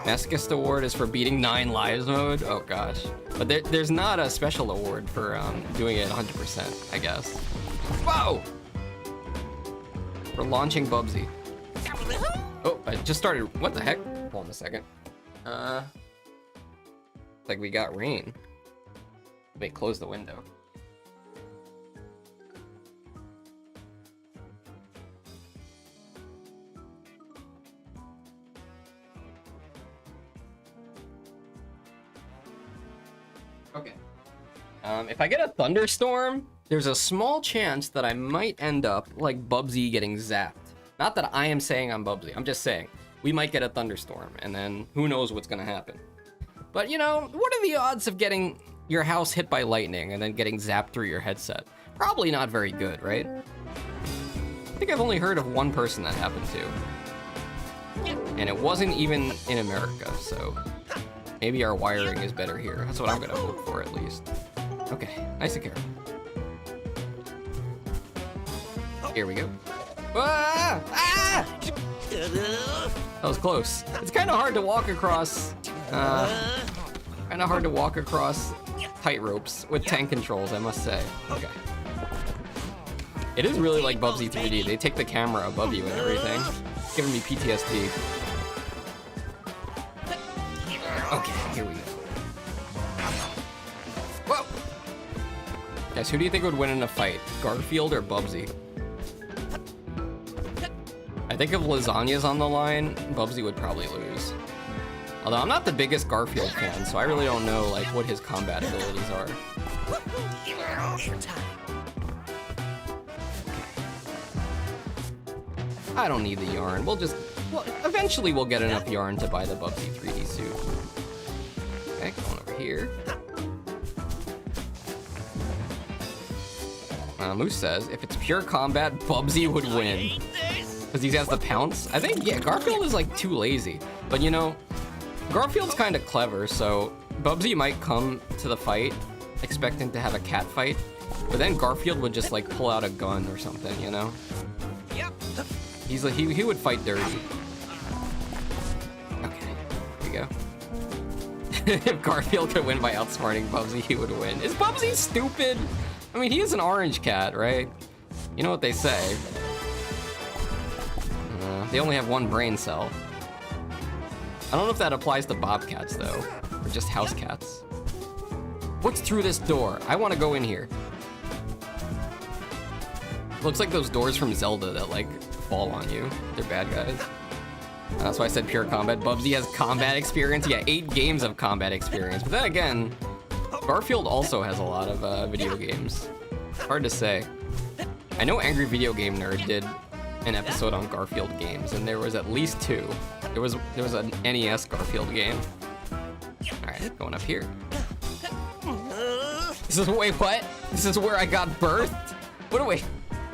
Masochist Award is for beating 9 Lives mode? Oh gosh. But there's not a special award for doing it 100%, I guess. Whoa! We're launching Bubsy. Oh, I just started. What the heck? Hold on a second. Like we got rain. Wait, close the window. Okay. If I get a thunderstorm, there's a small chance that I might end up like Bubsy getting zapped. Not that I am saying I'm Bubsy, I'm just saying we might get a thunderstorm, and then who knows what's gonna happen. But you know, what are the odds of getting your house hit by lightning and then getting zapped through your headset? Probably not very good, right? I think I've only heard of one person that happened to. And it wasn't even in America, so maybe our wiring is better here. That's what I'm gonna hope for, at least. Okay, nice and careful. Here we go. Ah! Ah! That was close. It's kind of hard to walk across. Kind of hard to walk across tight ropes with tank controls, I must say. Okay. It is really like Bubsy 3D. They take the camera above you and everything. It's giving me PTSD. Okay, here we go. Whoa! Guys, who do you think would win in a fight? Garfield or Bubsy? I think if lasagna's on the line, Bubsy would probably lose. Although I'm not the biggest Garfield fan, so I really don't know like what his combat abilities are. I don't need the yarn. Well, eventually we'll get enough yarn to buy the Bubsy 3D suit. Okay, going over here. Moose says, if it's pure combat, Bubsy would win. Because he has the pounce. I think, yeah, Garfield is like too lazy. But you know, Garfield's kind of clever, so Bubsy might come to the fight expecting to have a cat fight, but then Garfield would just like pull out a gun or something, you know? He's like, he would fight dirty. Okay, here we go. If Garfield could win by outsmarting Bubsy, he would win. Is Bubsy stupid? I mean, he is an orange cat, right? You know what they say. They only have one brain cell. I don't know if that applies to bobcats, though, or just house cats. What's through this door? I want to go in here. Looks like those doors from Zelda that, like, fall on you. They're bad guys. That's why I said pure combat. Bubsy has combat experience. Yeah, 8 games of combat experience. But then again, Garfield also has a lot of video games. Hard to say. I know Angry Video Game Nerd did an episode on Garfield games, and there was at least 2. There was an NES Garfield game. All right, going up here. This is, wait, what? This is where I got birthed? What do we,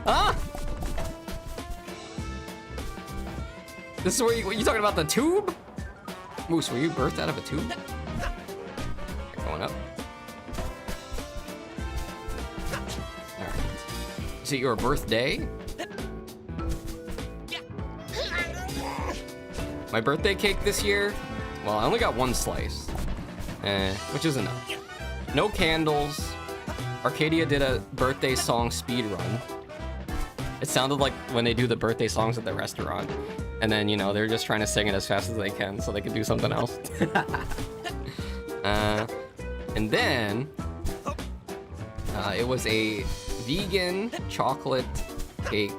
huh? This is where you talking about the tube? Moose, were you birthed out of a tube? Going up. All right. Is it your birthday? My birthday cake this year? Well, I only got 1 slice, which is enough. No candles. Arcadia did a birthday song speed run. It sounded like when they do the birthday songs at the restaurant, and then, you know, they're just trying to sing it as fast as they can so they can do something else. And then it was a vegan chocolate cake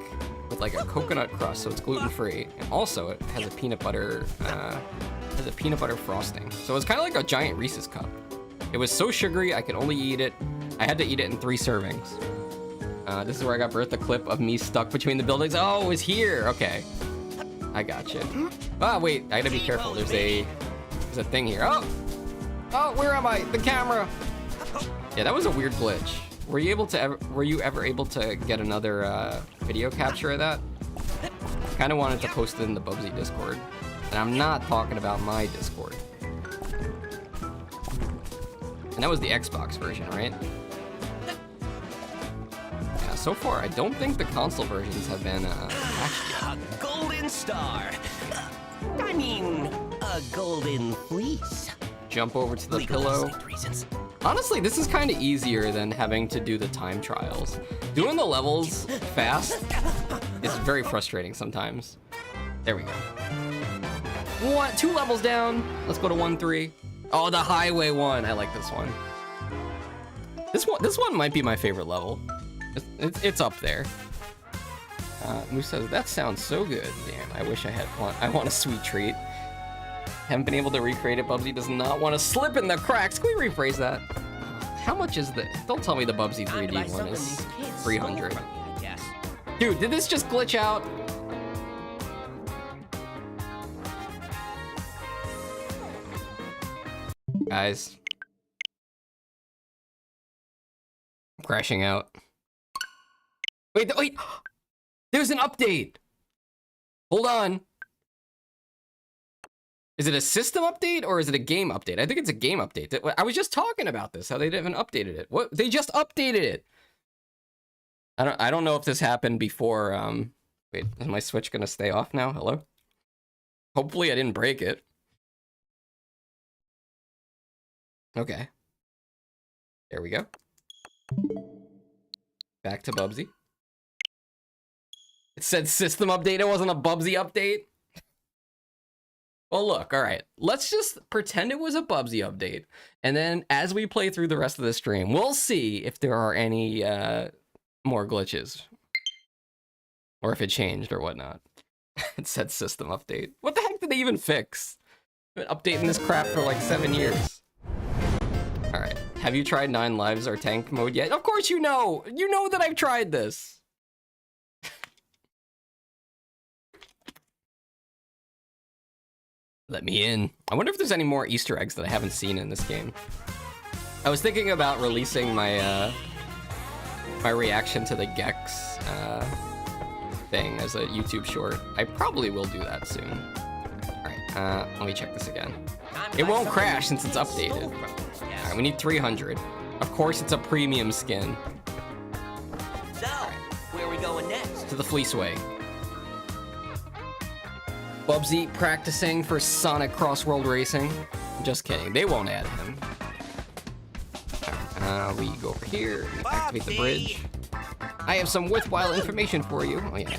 with like a coconut crust, so it's gluten-free, and also it has a peanut butter frosting. So it's kind of like a giant Reese's cup. It was so sugary I could only eat it. I had to eat it in 3 servings. This is where I got birthed, a clip of me stuck between the buildings. Oh, it was here. Okay, I got you. Ah, wait, I gotta be careful. There's a thing here. Oh, where am I? The camera. Yeah, that was a weird glitch. Were you ever able to get another video capture of that? Kind of wanted to post it in the Bubsy Discord, and I'm not talking about my Discord. And that was the Xbox version, right? Yeah, so far I don't think the console versions have been patched yet. A golden star. I mean, a golden fleece. Jump over to the pillow. Honestly, this is kind of easier than having to do the time trials. Doing the levels fast is very frustrating sometimes. There we go. 2 levels down. Let's go to 1-3. Oh, the highway one. I like this one. This one might be my favorite level. It's up there. Moose says, that sounds so good. Damn, I wish I had one. I want a sweet treat. Haven't been able to recreate it. Bubsy does not want to slip in the cracks. Can we rephrase that? How much is the... Don't tell me the Bubsy 3D one is 300. Dude, did this just glitch out? Guys. I'm crashing out. Wait. There's an update. Hold on. Is it a system update or is it a game update? I think it's a game update. I was just talking about this, how they haven't updated it. What? They just updated it. I don't know if this happened before. Wait, is my Switch gonna stay off now? Hello? Hopefully I didn't break it. Okay. There we go. Back to Bubsy. It said system update, it wasn't a Bubsy update. Well, look, all right. Let's just pretend it was a Bubsy update. And then as we play through the rest of the stream, we'll see if there are any more glitches. Or if it changed or whatnot. It said system update. What the heck did they even fix? I've been updating this crap for like 7 years. All right. Have you tried 9 lives or tank mode yet? Of course you know. You know that I've tried this. Let me in. I wonder if there's any more Easter eggs that I haven't seen in this game. I was thinking about releasing my my reaction to the Gex thing as a YouTube short. I probably will do that soon. All right, let me check this again. It won't crash since it's updated. All right, we need 300. Of course, it's a premium skin. So, where are we going next? To the Fleeceway. Bubsy practicing for Sonic Cross World Racing. Just kidding, they won't add him. Alright, we go over here, we activate the bridge. I have some worthwhile information for you. Oh yeah.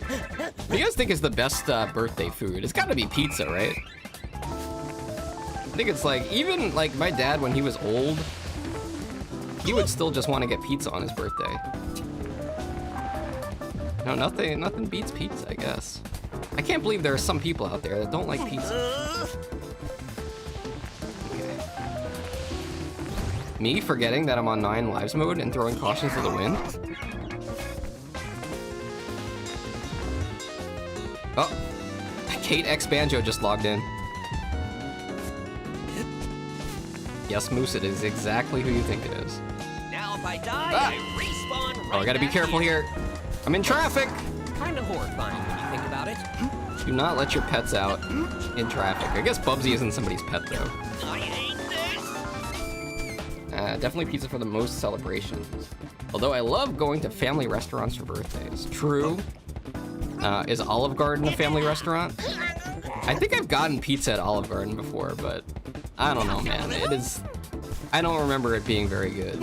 What do you guys think is the best birthday food? It's gotta be pizza, right? I think it's like, even like my dad when he was old, he would still just want to get pizza on his birthday. No, nothing beats pizza, I guess. I can't believe there are some people out there that don't like pizza. Okay. Me forgetting that I'm on 9 lives mode and throwing caution to the wind? Oh, Kate X Banjo just logged in. Yes, Moose, it is exactly who you think it is. Now if I die, I respawn right. Oh, I gotta be careful here. I'm in traffic! Kind of horrifying when you think about it. Do not let your pets out in traffic. I guess Bubsy isn't somebody's pet, though. I hate this! Definitely pizza for the most celebrations. Although I love going to family restaurants for birthdays. True. Is Olive Garden a family restaurant? I think I've gotten pizza at Olive Garden before, but I don't know, man. It is... I don't remember it being very good.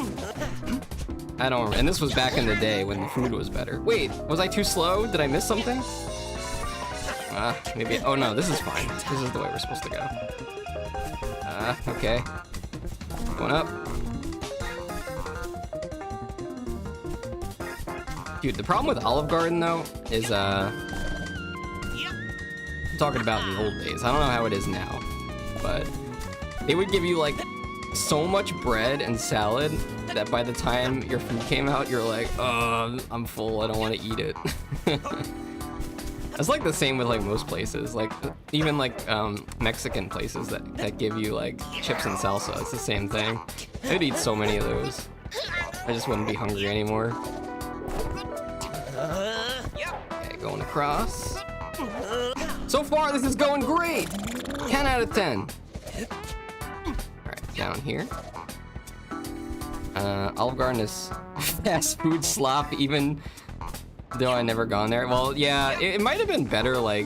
I don't remember. And this was back in the day when the food was better. Wait, was I too slow? Did I miss something? Maybe... Oh no, this is fine. This is the way we're supposed to go. Okay. Going up. Dude, the problem with Olive Garden, though, is, I'm talking about in the old days. I don't know how it is now, but they would give you, like, so much bread and salad that by the time your food came out, you're like, oh, I'm full, I don't want to eat it. It's like the same with, like, most places. Like, even, like, Mexican places that give you, like, chips and salsa. It's the same thing. I'd eat so many of those. I just wouldn't be hungry anymore. Okay, going across. So far, this is going great! 10 out of 10. Alright, down here. Olive Garden is fast food slop, even though I never gone there. Well, yeah, it might have been better, like,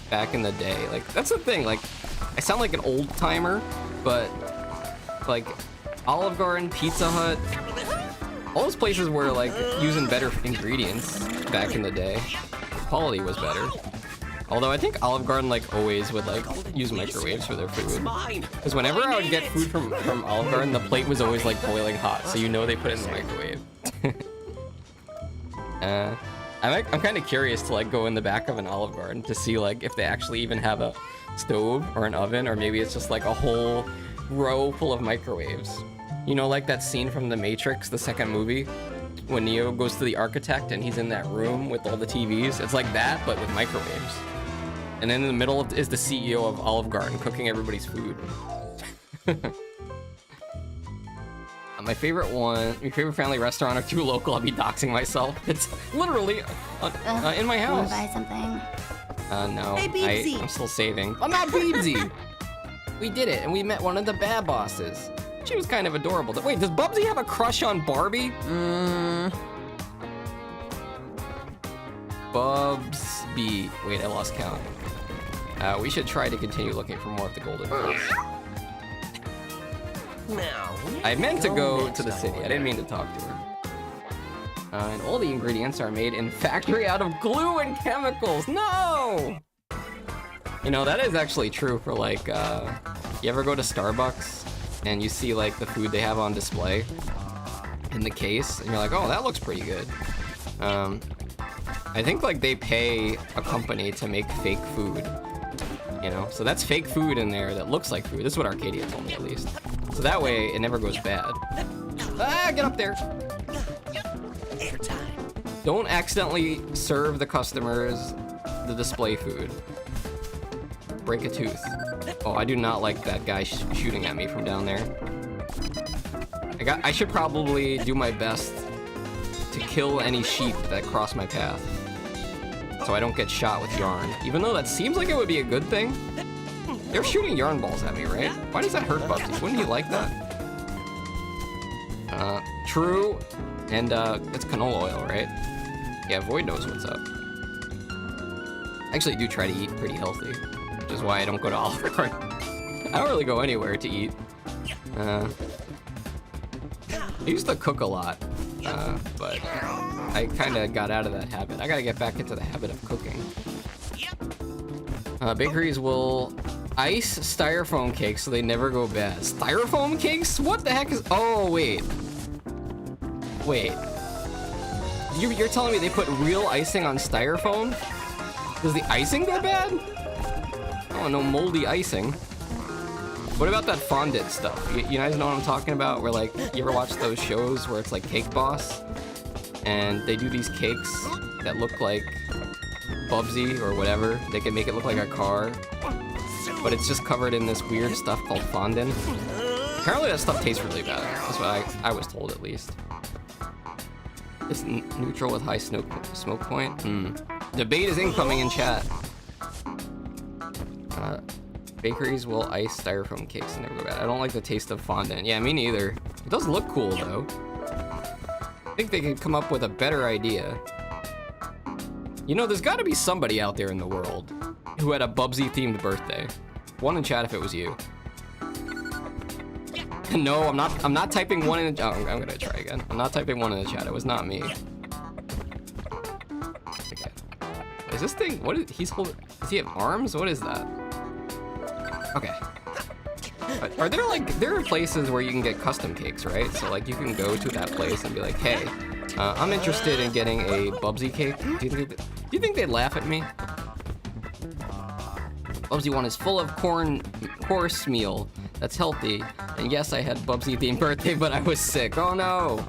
back in the day. Like, that's the thing, like, I sound like an old timer, but, like, Olive Garden, Pizza Hut, All those places were like using better ingredients back in the day. The quality was better. Although I think Olive Garden like always would like use microwaves for their food. Because whenever I would get food from Olive Garden, the plate was always like boiling hot, so you know they put it in the microwave. I'm kind of curious to like go in the back of an Olive Garden to see like if they actually even have a stove or an oven, or maybe it's just like a whole row full of microwaves. You know, like that scene from The Matrix, the second movie, when Neo goes to the architect and he's in that room with all the TVs. It's like that, but with microwaves. And then in the middle is the CEO of Olive Garden cooking everybody's food. My favorite family restaurant or too local, I'll be doxing myself. It's literally in my house. Wanna buy something? No. Hey, Bubsy. I'm still saving. I'm not Bubsy! We did it, and we met one of the bad bosses. She was kind of adorable. Wait, does Bubsy have a crush on Barbie? Bubsy. Wait, I lost count. We should try to continue looking for more of the golden balls. I meant to go to the city. I didn't mean to talk to her. And all the ingredients are made in factory out of glue and chemicals. No! You know, that is actually true for like, you ever go to Starbucks and you see like the food they have on display in the case and you're like, oh, that looks pretty good. I think like they pay a company to make fake food, you know? So that's fake food in there that looks like food. This is what Arcadia told me at least. So that way it never goes bad. Ah, get up there. Don't accidentally serve the customers the display food. Break a tooth. Oh, I do not like that guy shooting at me from down there. I should probably do my best to kill any sheep that cross my path, so I don't get shot with yarn. Even though that seems like it would be a good thing. They're shooting yarn balls at me, right? Why does that hurt Bubsy? Wouldn't he like that? True. And it's canola oil, right? Yeah, Void knows what's up. I actually do try to eat pretty healthy, which is why I don't go to Olive Garden. I don't really go anywhere to eat. I used to cook a lot, but I kind of got out of that habit. I gotta get back into the habit of cooking. Bakeries will ice styrofoam cakes so they never go bad. Styrofoam cakes? What the heck is... Oh, wait. Wait. You're telling me they put real icing on styrofoam? Does the icing go bad? Oh, no moldy icing. What about that fondant stuff? You guys know what I'm talking about? Where like, you ever watch those shows where it's like Cake Boss? And they do these cakes that look like Bubsy or whatever. They can make it look like a car. But it's just covered in this weird stuff called fondant. Apparently that stuff tastes really bad. That's what I was told at least. It's neutral with high smoke point. Debate is incoming in chat. Bakeries will ice styrofoam cakes and never go bad. I don't like the taste of fondant. Yeah, me neither. It does look cool though. I think they could come up with a better idea. You know, there's gotta be somebody out there in the world who had a Bubsy themed birthday. One in chat if it was you. No, I'm not typing one in the... Oh, I'm gonna try again. I'm not typing one in the chat. It was not me. Okay. Is this thing... What is... He's holding... Does he have arms? What is that? Okay. Are there like... There are places where you can get custom cakes, right? So like you can go to that place and be like, hey, I'm interested in getting a Bubsy cake. Do you think they'd laugh at me? Bubsy one is full of coarse meal that's healthy. And yes, I had Bubsy themed birthday, but I was sick. Oh no,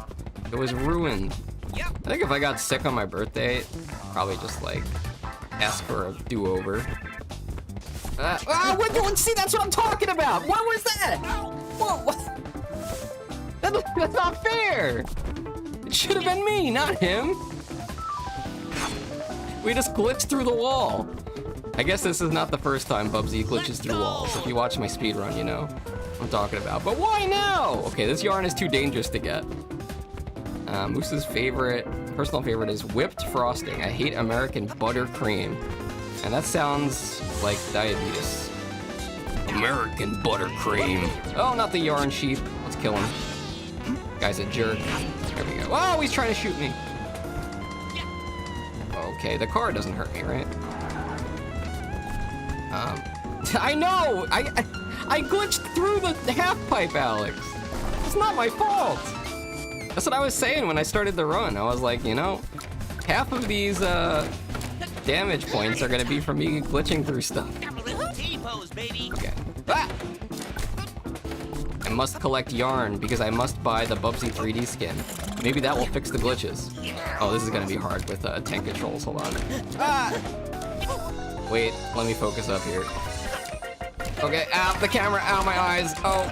it was ruined. I think if I got sick on my birthday, I'd probably just like ask for a do-over. See, that's what I'm talking about. What was that? What? That's not fair. It should have been me, not him. We just glitched through the wall. I guess this is not the first time Bubsy glitches through walls. If you watch my speedrun, you know what I'm talking about. But why now? Okay, this yarn is too dangerous to get. Moose's personal favorite is whipped frosting. I hate American buttercream. And that sounds like diabetes. American buttercream. Oh, not the yarn sheep. Let's kill him. Guy's a jerk. There we go. Oh, he's trying to shoot me. Okay, the car doesn't hurt me, right? I know! I glitched through the half pipe, Alex. It's not my fault. That's what I was saying when I started the run. I was like, you know, half of these damage points are gonna be from me glitching through stuff. Okay. Ah! I must collect yarn because I must buy the Bubsy 3D skin. Maybe that will fix the glitches. Oh, this is gonna be hard with tank controls. Hold on. Ah! Wait, let me focus up here. Okay, ow, the camera, ow, my eyes. Oh.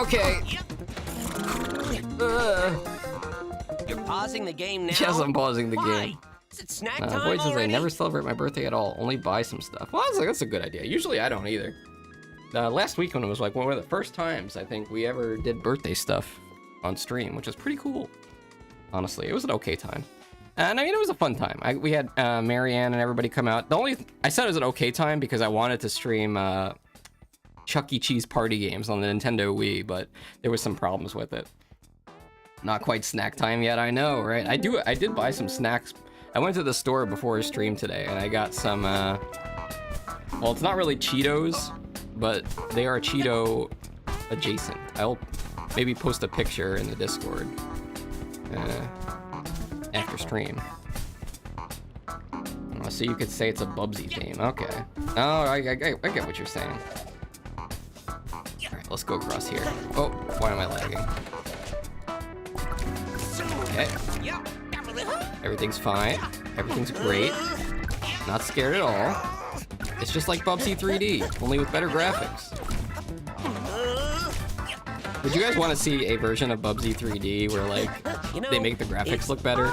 Okay. You're pausing the game now? Yes, I'm pausing the game. Is it snack time Void says I already? never celebrate my birthday at all, only buy some stuff. Well, that's a good idea. Usually I don't either. Last week when it was like one of the first times I think we ever did birthday stuff on stream, which was pretty cool. Honestly, it was an okay time. And I mean, it was a fun time. We had Marianne and everybody come out. I said it was an okay time because I wanted to stream Chuck E. Cheese party games on the Nintendo Wii, but there was some problems with it. Not quite snack time yet, I know, right? I did buy some snacks. I went to the store before a stream today and I got some, well, it's not really Cheetos, but they are Cheeto adjacent. I'll maybe post a picture in the Discord after stream. So you could say it's a Bubsy theme. Okay. Oh, I get what you're saying. Alright, let's go across here. Oh, why am I lagging? Okay. Everything's fine. Everything's great. Not scared at all. It's just like Bubsy 3D, only with better graphics. Would you guys want to see a version of Bubsy 3D where like they make the graphics look better?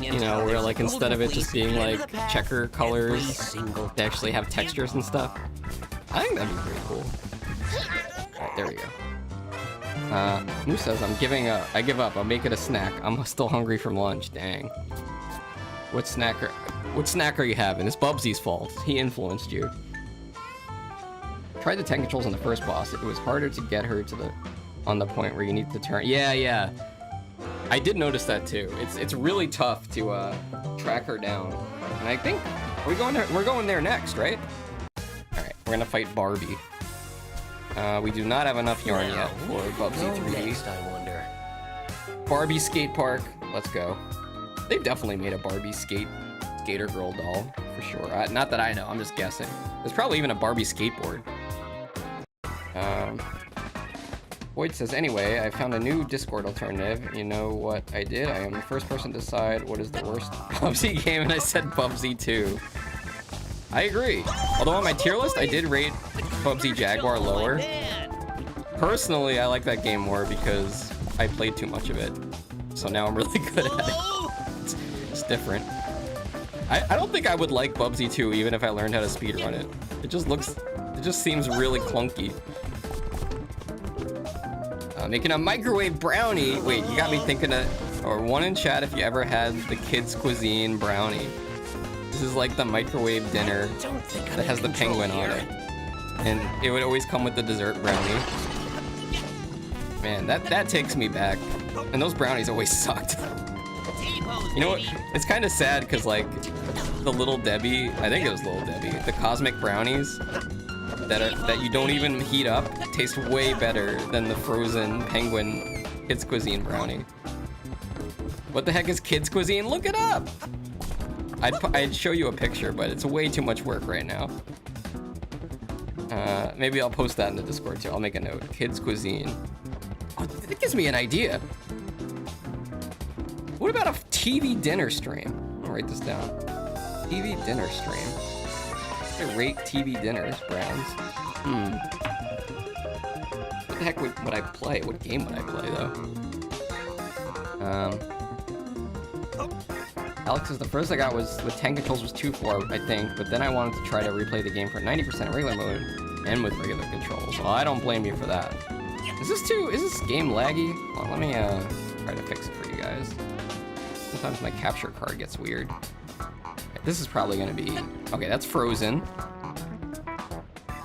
You know, where like instead of it just being like checker colors, they actually have textures and stuff. I think that'd be pretty cool. Alright, there we go. Moose says I'm giving up. I give up. I'll make it a snack. I'm still hungry from lunch. Dang. What snack are you having? It's Bubsy's fault. He influenced you. Tried the tank controls on the first boss. It was harder to get her to on the point where you need to turn. Yeah. I did notice that too. It's really tough to track her down. And I think we're going there next, right? All right, we're gonna fight Barbie. We do not have enough yarn yet for Bubsy 3D. Next, I wonder. Barbie skate park. Let's go. They've definitely made a Barbie skater girl doll for sure. Not that I know. I'm just guessing. There's probably even a Barbie skateboard. Boyd says, anyway, I found a new Discord alternative. You know what I did? I am the first person to decide what is the worst Bubsy game, and I said Bubsy 2. I agree. Although on my tier list, I did rate Bubsy Jaguar lower. Personally, I like that game more because I played too much of it. So now I'm really good at it. It's different. I don't think I would like Bubsy 2 even if I learned how to speedrun it. It just seems really clunky. Making a microwave brownie. Wait, you got me thinking of, or one in chat if you ever had the kids' cuisine brownie. This is like the microwave dinner that has the penguin on it. And it would always come with the dessert brownie. Man, that takes me back. And those brownies always sucked. You know what? It's kind of sad because like the Little Debbie, I think it was Little Debbie, the cosmic brownies that you don't even heat up taste way better than the frozen penguin kids cuisine brownie. What the heck is kids cuisine? Look it up. I'd show you a picture, but it's way too much work right now. Maybe I'll post that in the Discord too. I'll make a note. Kids cuisine. Oh, that gives me an idea. What about a TV dinner stream? I'll write this down. TV dinner stream. I rate TV dinners, Browns. What the heck would I play? What game would I play though? Alex says the first I got was with tank controls was 2-4, I think, but then I wanted to try to replay the game for 90% in regular mode and with regular controls. Well, I don't blame you for that. Is this game laggy? Well, let me try to fix it for you guys. Sometimes my capture card gets weird. This is probably gonna be... Okay, that's frozen.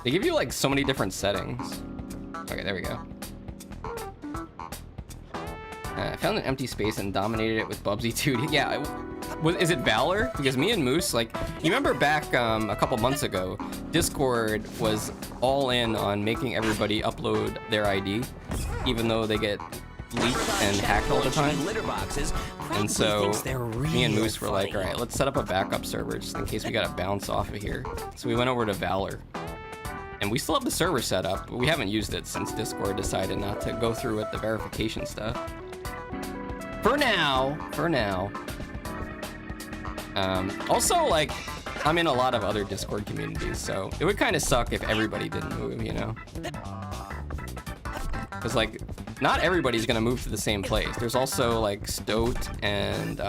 They give you like so many different settings. Okay, there we go. I found an empty space and dominated it with Bubsy 2D. Yeah, is it Valor? Because me and Moose, like, you remember back a couple months ago, Discord was all in on making everybody upload their ID, even though they get leaked and hacked all the time. And so me and Moose were like, all right, let's set up a backup server just in case we gotta bounce off of here. So we went over to Valor. And we still have the server set up, but we haven't used it since Discord decided not to go through with the verification stuff. For now. Also, like, I'm in a lot of other Discord communities, so it would kind of suck if everybody didn't move, you know? Because, like, not everybody's gonna move to the same place. There's also, like, Stoat and,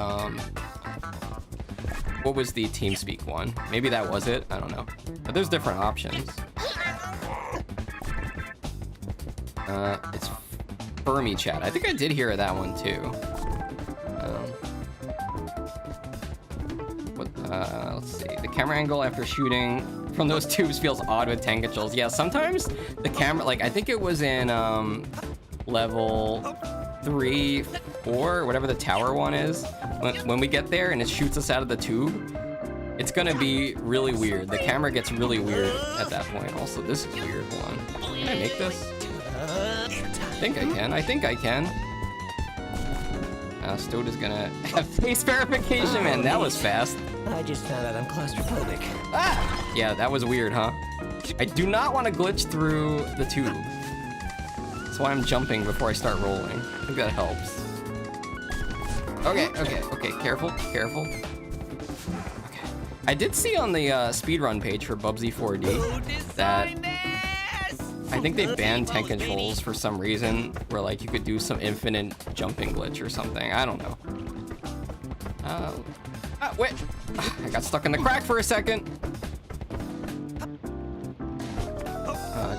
what was the TeamSpeak one? Maybe that was it? I don't know. But there's different options. It's Fermi chat. I think I did hear that one too. Let's see. The camera angle after shooting from those tubes feels odd with tank controls. Yeah, sometimes the camera, like, I think it was in level 3, 4, whatever the tower one is. When we get there and it shoots us out of the tube, it's gonna be really weird. The camera gets really weird at that point. Also, this is a weird one. Can I make this? I think I can. Stoat is gonna have face verification, man. That was fast. I just found out I'm claustrophobic. Ah! Yeah, that was weird, huh? I do not want to glitch through the tube. That's why I'm jumping before I start rolling. I think that helps. Okay. Careful. Okay. I did see on the speedrun page for Bubsy 4D that I think they banned tank controls for some reason, where like you could do some infinite jumping glitch or something. I don't know. Wait. I got stuck in the crack for a second.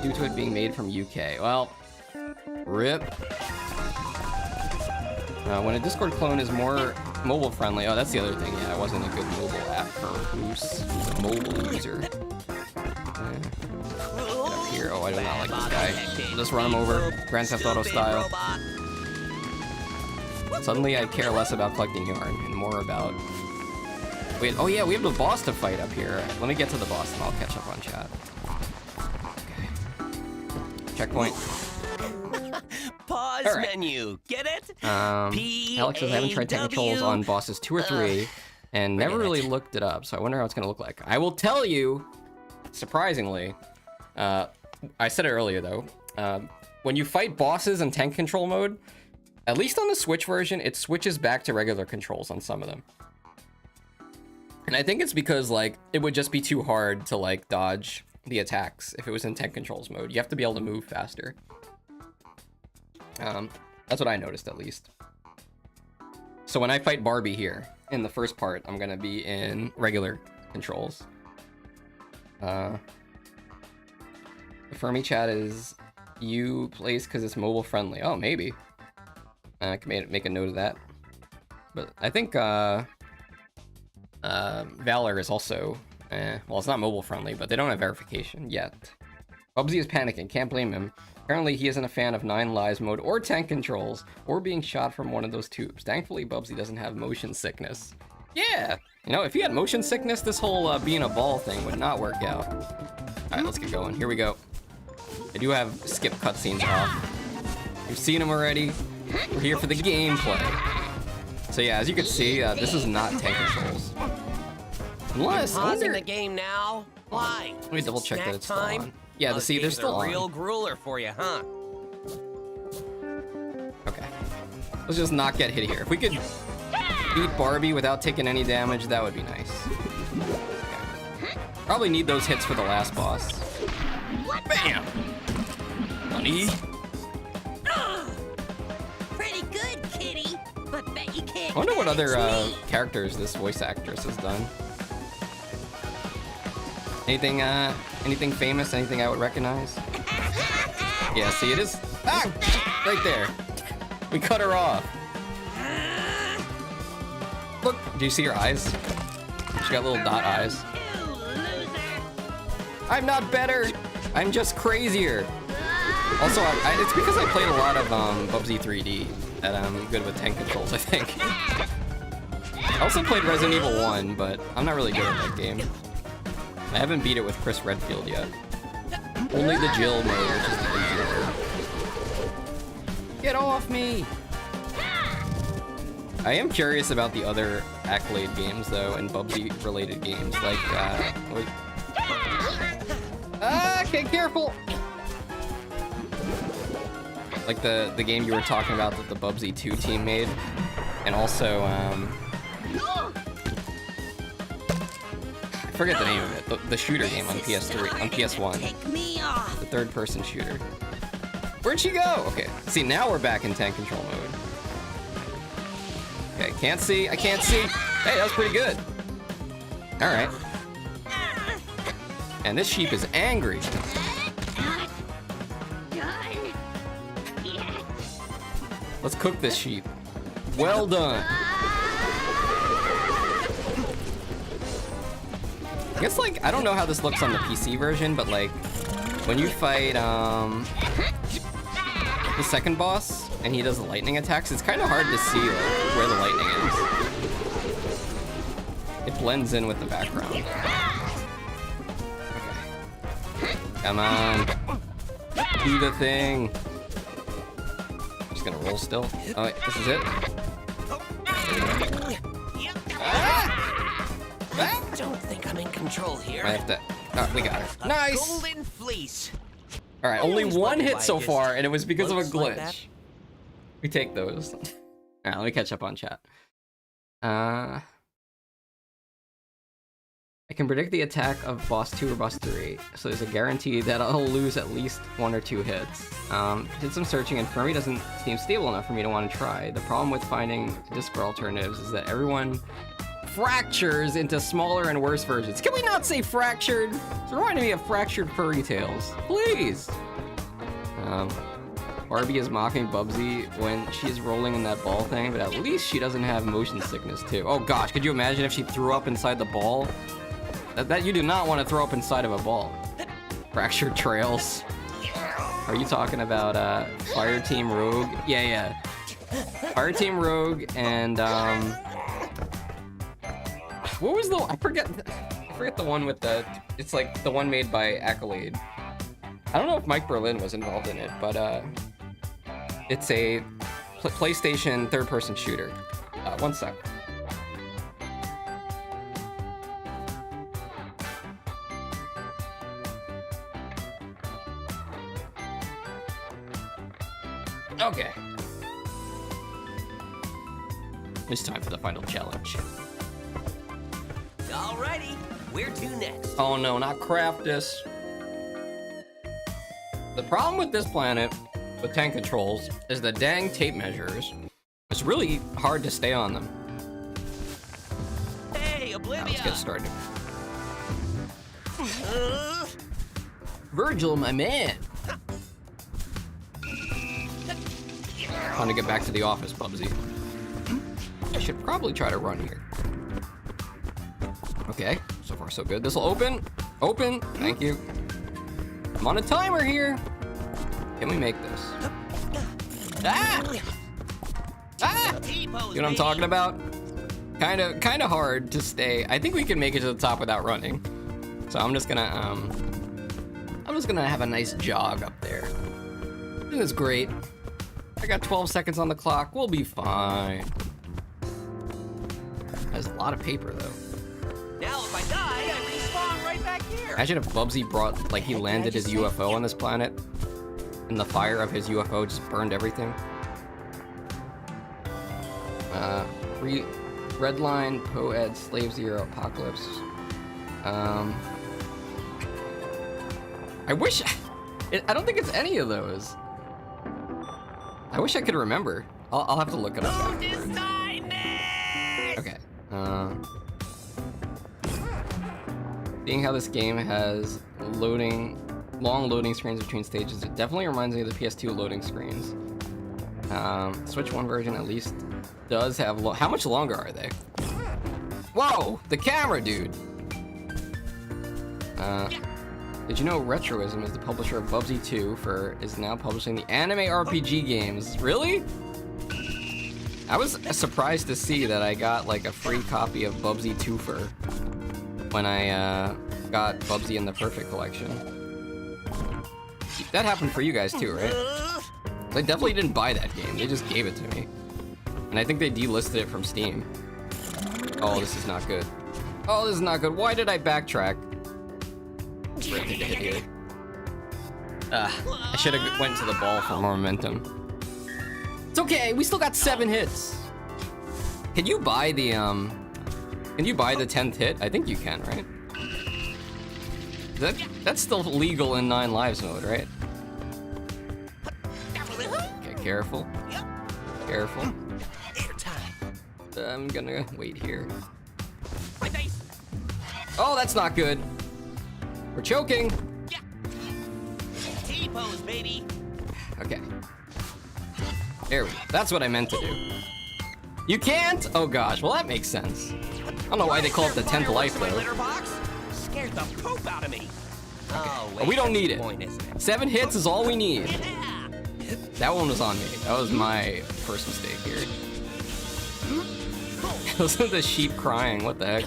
Due to it being made from UK. Well, rip. When a Discord clone is more mobile friendly. Oh, that's the other thing. Yeah, it wasn't a good mobile app for who's a mobile user. Here. Oh, I do not like this guy. I'll just run him over, Grand Theft Auto style. Suddenly I care less about collecting yarn and more about... Wait, oh yeah, we have the boss to fight up here. Let me get to the boss and I'll catch up on chat. Okay. Checkpoint. Pause menu. Get it? Alex says I haven't tried tank controls on bosses 2 or 3 and never really looked it up, so I wonder how it's gonna look like. I will tell you, surprisingly, I said it earlier though, when you fight bosses in tank control mode, at least on the Switch version, it switches back to regular controls on some of them. And I think it's because like it would just be too hard to like dodge the attacks if it was in tank controls mode. You have to be able to move faster. That's what I noticed at least. So when I fight Barbie here in the first part, I'm gonna be in regular controls. The Fermi chat is you place because it's mobile friendly. Oh, maybe. I can make a note of that. But I think Valor is also, well, it's not mobile friendly, but they don't have verification yet. Bubsy is panicking, can't blame him. Apparently he isn't a fan of 9 Lives mode or tank controls or being shot from one of those tubes. Thankfully, Bubsy doesn't have motion sickness. Yeah, you know, if he had motion sickness, this whole being a ball thing would not work out. All right, let's get going. Here we go. I do have skip cutscenes off. You've seen them already. We're here for the gameplay. So yeah, as you can see, this is not tank controls. Unless, pausing the game now? Why? Let me double check that it's still on. Yeah, see, they're still on. Real grueler for you, huh? Okay. Let's just not get hit here. If we could beat Barbie without taking any damage, that would be nice. Okay. Probably need those hits for the last boss. Bam! Honey. Pretty good, kitty. But bet you can't. I wonder what other characters this voice actress has done. Anything famous? Anything I would recognize? Yeah, see, it is. Ah! Right there. We cut her off. Look, do you see her eyes? She got little dot eyes. I'm not better. I'm just crazier. Also, it's because I played a lot of Bubsy 3D. good with tank controls, I think. I also played Resident Evil 1, but I'm not really good at that game. I haven't beat it with Chris Redfield yet. Only the Jill mode, which is the easier mode. Get off me! I am curious about the other Accolade games, though, and Bubsy-related games, like, okay, careful! Like the game you were talking about that the Bubsy 2 team made, and also, I forget the name of it, the shooter game on PS3, on PS1. The third-person shooter. Where'd she go? Okay, see, now we're back in tank control mode. Okay, can't see, I can't see. Hey, that was pretty good. All right. And this sheep is angry. Let's cook this sheep. Well done. I guess, like, I don't know how this looks on the PC version, but, like, when you fight, the second boss, and he does the lightning attacks, it's kind of hard to see, like, where the lightning is. It blends in with the background. Okay. Come on. Do the thing. I'm just gonna roll still. Oh, wait, this is it? I don't think I'm in control here. I have to... Oh, we got her. Nice! Golden fleece. Alright, only one hit so far, and it was because of a glitch. We take those. Alright, let me catch up on chat. I can predict the attack of boss 2 or boss 3, so there's a guarantee that I'll lose at least 1 or 2 hits. Did some searching, and Fermi doesn't seem stable enough for me to want to try. The problem with finding Discord alternatives is that everyone fractures into smaller and worse versions. Can we not say fractured? It's reminding me of Fractured Furry Tales. Please! Barbie is mocking Bubsy when she's rolling in that ball thing, but at least she doesn't have motion sickness too. Oh gosh, could you imagine if she threw up inside the ball? That you do not want to throw up inside of a ball. Fractured Trails. Are you talking about Fire Team Rogue? Yeah. Fire Team Rogue and what was the... I forget the one with the... It's like the one made by Accolade. I don't know if Mike Berlin was involved in it, but it's a PlayStation third-person shooter. One sec. Okay. It's time for the final challenge. Alrighty, where to next? Oh no, not Craftus. The problem with this planet, with tank controls, is the dang tape measures. It's really hard to stay on them. Hey, Oblivia! Now let's get started. Virgil, my man! Time to get back to the office, Bubsy. I should probably try to run here. Okay, so far so good. This'll open. Open. Thank you. I'm on a timer here. Can we make this? Ah! Ah! You know what I'm talking about? Kind of hard to stay. I think we can make it to the top without running. So I'm just gonna have a nice jog up there. This is great. I got 12 seconds on the clock. We'll be fine. There's a lot of paper though. Now if I die, I respawn right back here. Imagine if Bubsy brought, like, he landed his UFO on this planet, and the fire of his UFO just burned everything. Redline, Poed, Slave Zero, Apocalypse. I wish... I don't think it's any of those. I wish I could remember. I'll have to look it up afterwards. Okay. Seeing how this game has long loading screens between stages, it definitely reminds me of the PS2 loading screens. Switch 1 version at least does have how much longer are they? Whoa! The camera, dude! Did you know Retroism is the publisher of Bubsy 2 is now publishing the anime RPG games? Really? I was surprised to see that I got like a free copy of Bubsy Twofer when I got Bubsy in the Perfect Collection. That happened for you guys too, right? I definitely didn't buy that game. They just gave it to me. And I think they delisted it from Steam. Oh, this is not good. Oh, this is not good. Why did I backtrack? I should have went to the ball for more momentum. It's okay, we still got 7 hits. Can you buy the 10th hit? I think you can, right? That's still legal in 9 lives mode, right? Okay, careful. Careful. I'm gonna wait here. Oh, that's not good. We're choking. T-pose, baby. Okay. There we go. That's what I meant to do. You can't? Oh gosh, well that makes sense. I don't know why they call it the 10th life though. Scared the poop out of me. Oh, But we don't need it. 7 hits is all we need. Yeah. That one was on me. That was my first mistake here. Listen to the sheep crying. What the heck?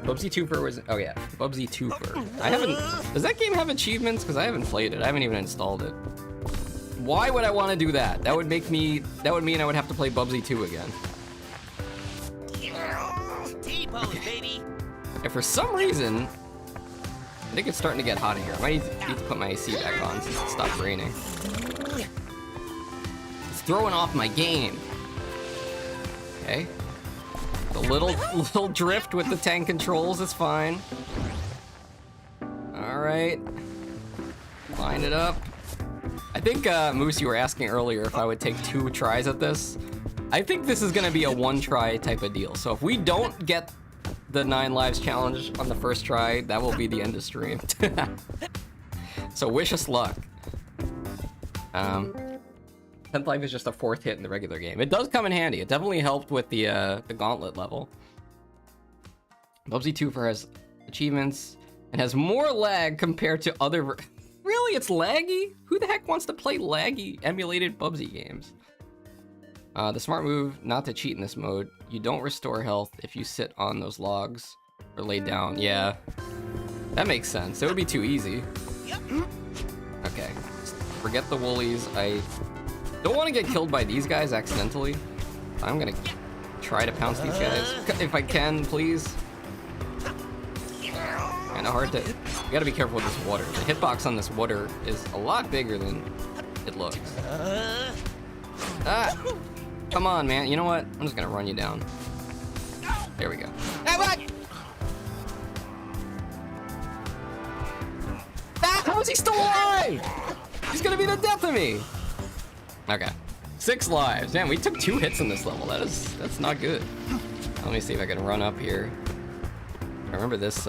Bubsy Twofer was. Oh yeah, Bubsy Twofer. I haven't. Does that game have achievements? Because I haven't played it. I haven't even installed it. Why would I want to do that? That would make me. That would mean I would have to play Bubsy 2 again. T-pose, baby. And for some reason, I think it's starting to get hot in here. I might need to put my AC back on since it stopped raining. It's throwing off my game. Okay. The little drift with the tank controls is fine. All right. Line it up. I think Moose, you were asking earlier if I would take 2 tries at this. I think this is gonna be a 1 try type of deal. So if we don't get the 9 lives challenge on the first try, that will be the end of stream. So wish us luck. 10th life is just a 4th hit in the regular game. It does come in handy. It definitely helped with the gauntlet level. Bubsy Twofer has achievements and has more lag compared to other... Really? It's laggy? Who the heck wants to play laggy emulated Bubsy games? The smart move not to cheat in this mode. You don't restore health if you sit on those logs or lay down. Yeah, that makes sense. It would be too easy. Okay, forget the woolies. I don't want to get killed by these guys accidentally. I'm gonna try to pounce these guys if I can, please. Kinda hard to. You gotta be careful with this water. The hitbox on this water is a lot bigger than it looks. Ah! Come on, man. You know what? I'm just gonna run you down. There we go. Ah, how is he still alive? He's gonna be the death of me. Okay. 6 lives. Damn, we took 2 hits in this level. That's not good. Let me see if I can run up here. I remember this,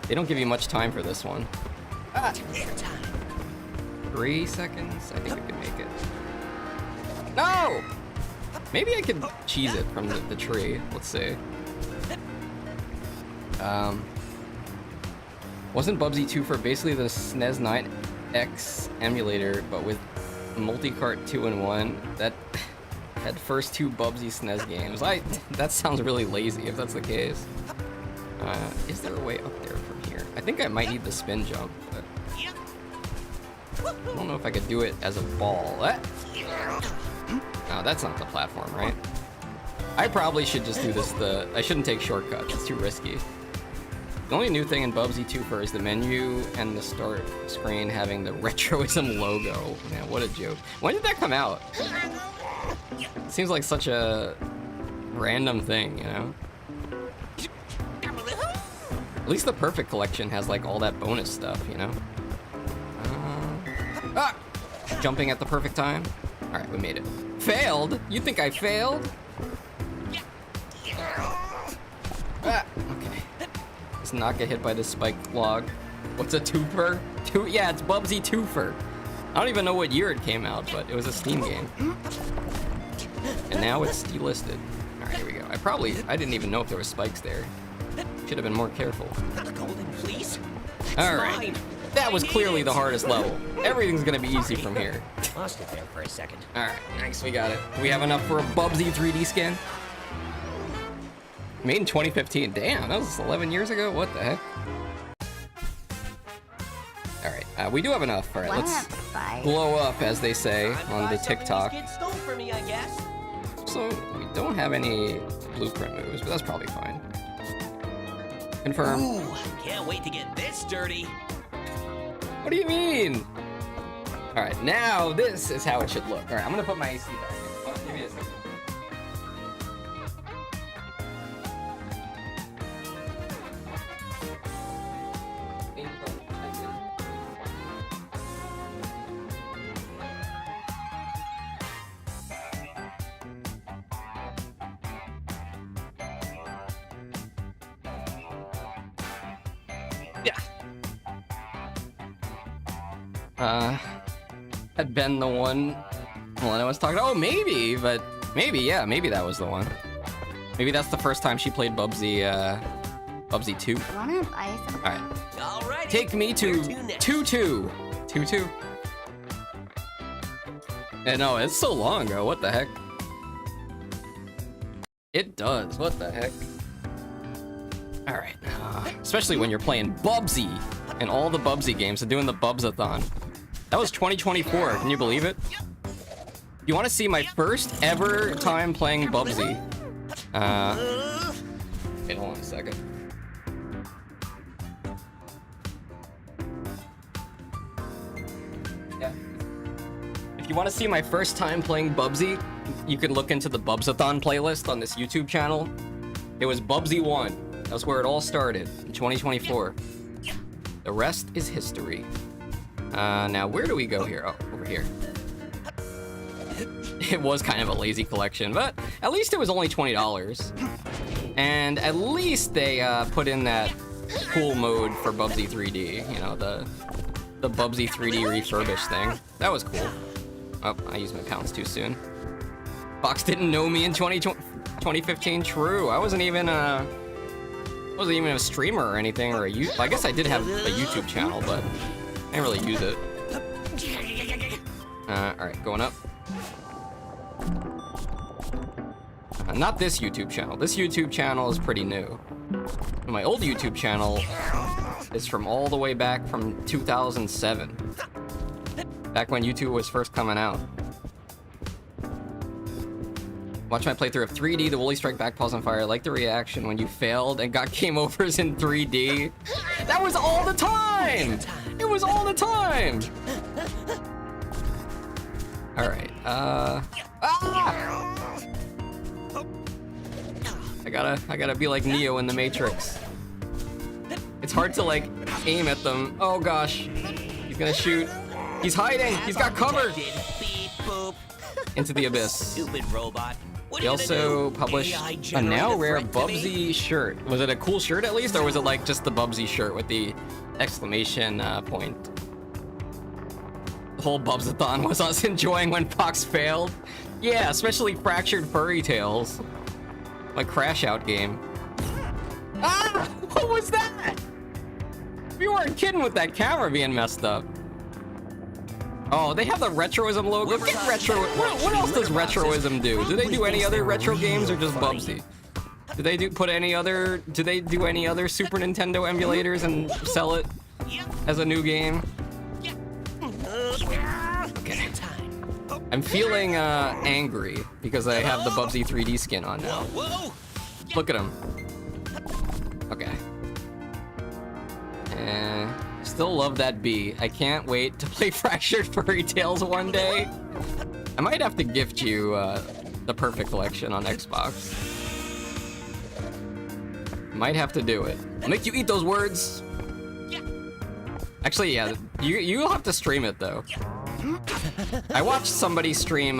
they don't give you much time for this one. 3 seconds? I think we can make it. No! Maybe I could cheese it from the tree. Let's see. Wasn't Bubsy 2 for basically the SNES 9X emulator, but with multi-cart 2-in-1 that had first 2 Bubsy SNES games? That sounds really lazy if that's the case. Is there a way up there from here? I think I might need the spin jump, but I don't know if I could do it as a ball. No, that's not the platform, right? I probably should just do this I shouldn't take shortcuts, it's too risky. The only new thing in Bubsy 2 is the menu and the start screen having the Retroism logo. Man, what a joke. When did that come out? It seems like such a random thing, you know? At least the Perfect Collection has like all that bonus stuff, you know? Jumping at the perfect time. All right, we made it. Failed? You think I failed? Okay. Let's not get hit by this spike log. What's a twofer? Yeah, it's Bubsy Twofer. I don't even know what year it came out, but it was a Steam game. And now it's delisted. All right, here we go. I didn't even know if there were spikes there. Should have been more careful. A golden fleece? All right. That was clearly the hardest level. Everything's gonna be easy from here. Lost it there for a second. All right, nice, we got it. We have enough for a Bubsy 3D skin. Made in 2015. Damn, that was 11 years ago. What the heck? All right, we do have enough. All right, let's blow up, as they say on the TikTok. Stole for me, I guess. So we don't have any blueprint moves, but that's probably fine. Confirm. Ooh, can't wait to get this dirty. What do you mean? All right, now this is how it should look. All right, I'm gonna put my AC back in. Oh, give me a second. Had been the one Melena was talking. Oh, maybe, but maybe, yeah, maybe that was the one. Maybe that's the first time she played Bubsy, Bubsy 2. Wanna buy something? All right. Take me to 2-2. 2-2. Yeah, no, it's so long ago. What the heck? It does. What the heck? All right. Especially when you're playing Bubsy and all the Bubsy games and doing the Bubsathon. That was 2024. Can you believe it? You want to see my first ever time playing Bubsy? Wait, hold on a second. Yeah. If you want to see my first time playing Bubsy, you can look into the Bubsathon playlist on this YouTube channel. It was Bubsy 1. That's where it all started in 2024. The rest is history. Now where do we go here? Oh, over here. It was kind of a lazy collection, but at least it was only $20. And at least they put in that cool mode for Bubsy 3D. You know, the Bubsy 3D refurbished thing. That was cool. Oh, I used my pounds too soon. Fox didn't know me in 2015. True. I wasn't even a streamer or anything, or I guess I did have a YouTube channel, but I didn't really use it. Alright, going up. Not this YouTube channel. This YouTube channel is pretty new. My old YouTube channel is from all the way back from 2007. Back when YouTube was first coming out. Watch my playthrough of 3D, the Woolly Strike Back Paws on Fire. I like the reaction when you failed and got game overs in 3D. That was all the time! It was all the time! Alright, I gotta be like Neo in the Matrix. It's hard to, like, aim at them. Oh gosh. He's gonna shoot. He's hiding! He's got cover! Into the abyss. Stupid robot. He also published a now rare Bubsy shirt. Was it a cool shirt at least, or was it like just the Bubsy shirt with the exclamation point? The whole Bubsathon was us enjoying when Fox failed. Yeah, especially Fractured Furry Tales. My crash out game. Ah! What was that? You weren't kidding with that camera being messed up. Oh, they have the Retroism logo. Get retro. What else does Retroism do? Do they do any other retro games or just Bubsy? Do they do any other Super Nintendo emulators and sell it as a new game? Okay. I'm feeling angry because I have the Bubsy 3D skin on now. Look at him. Okay. Still love that bee. I can't wait to play Fractured Furry Tales one day. I might have to gift you the Perfect Collection on Xbox. Might have to do it. I'll make you eat those words. Actually, yeah, you'll have to stream it though. I watched somebody stream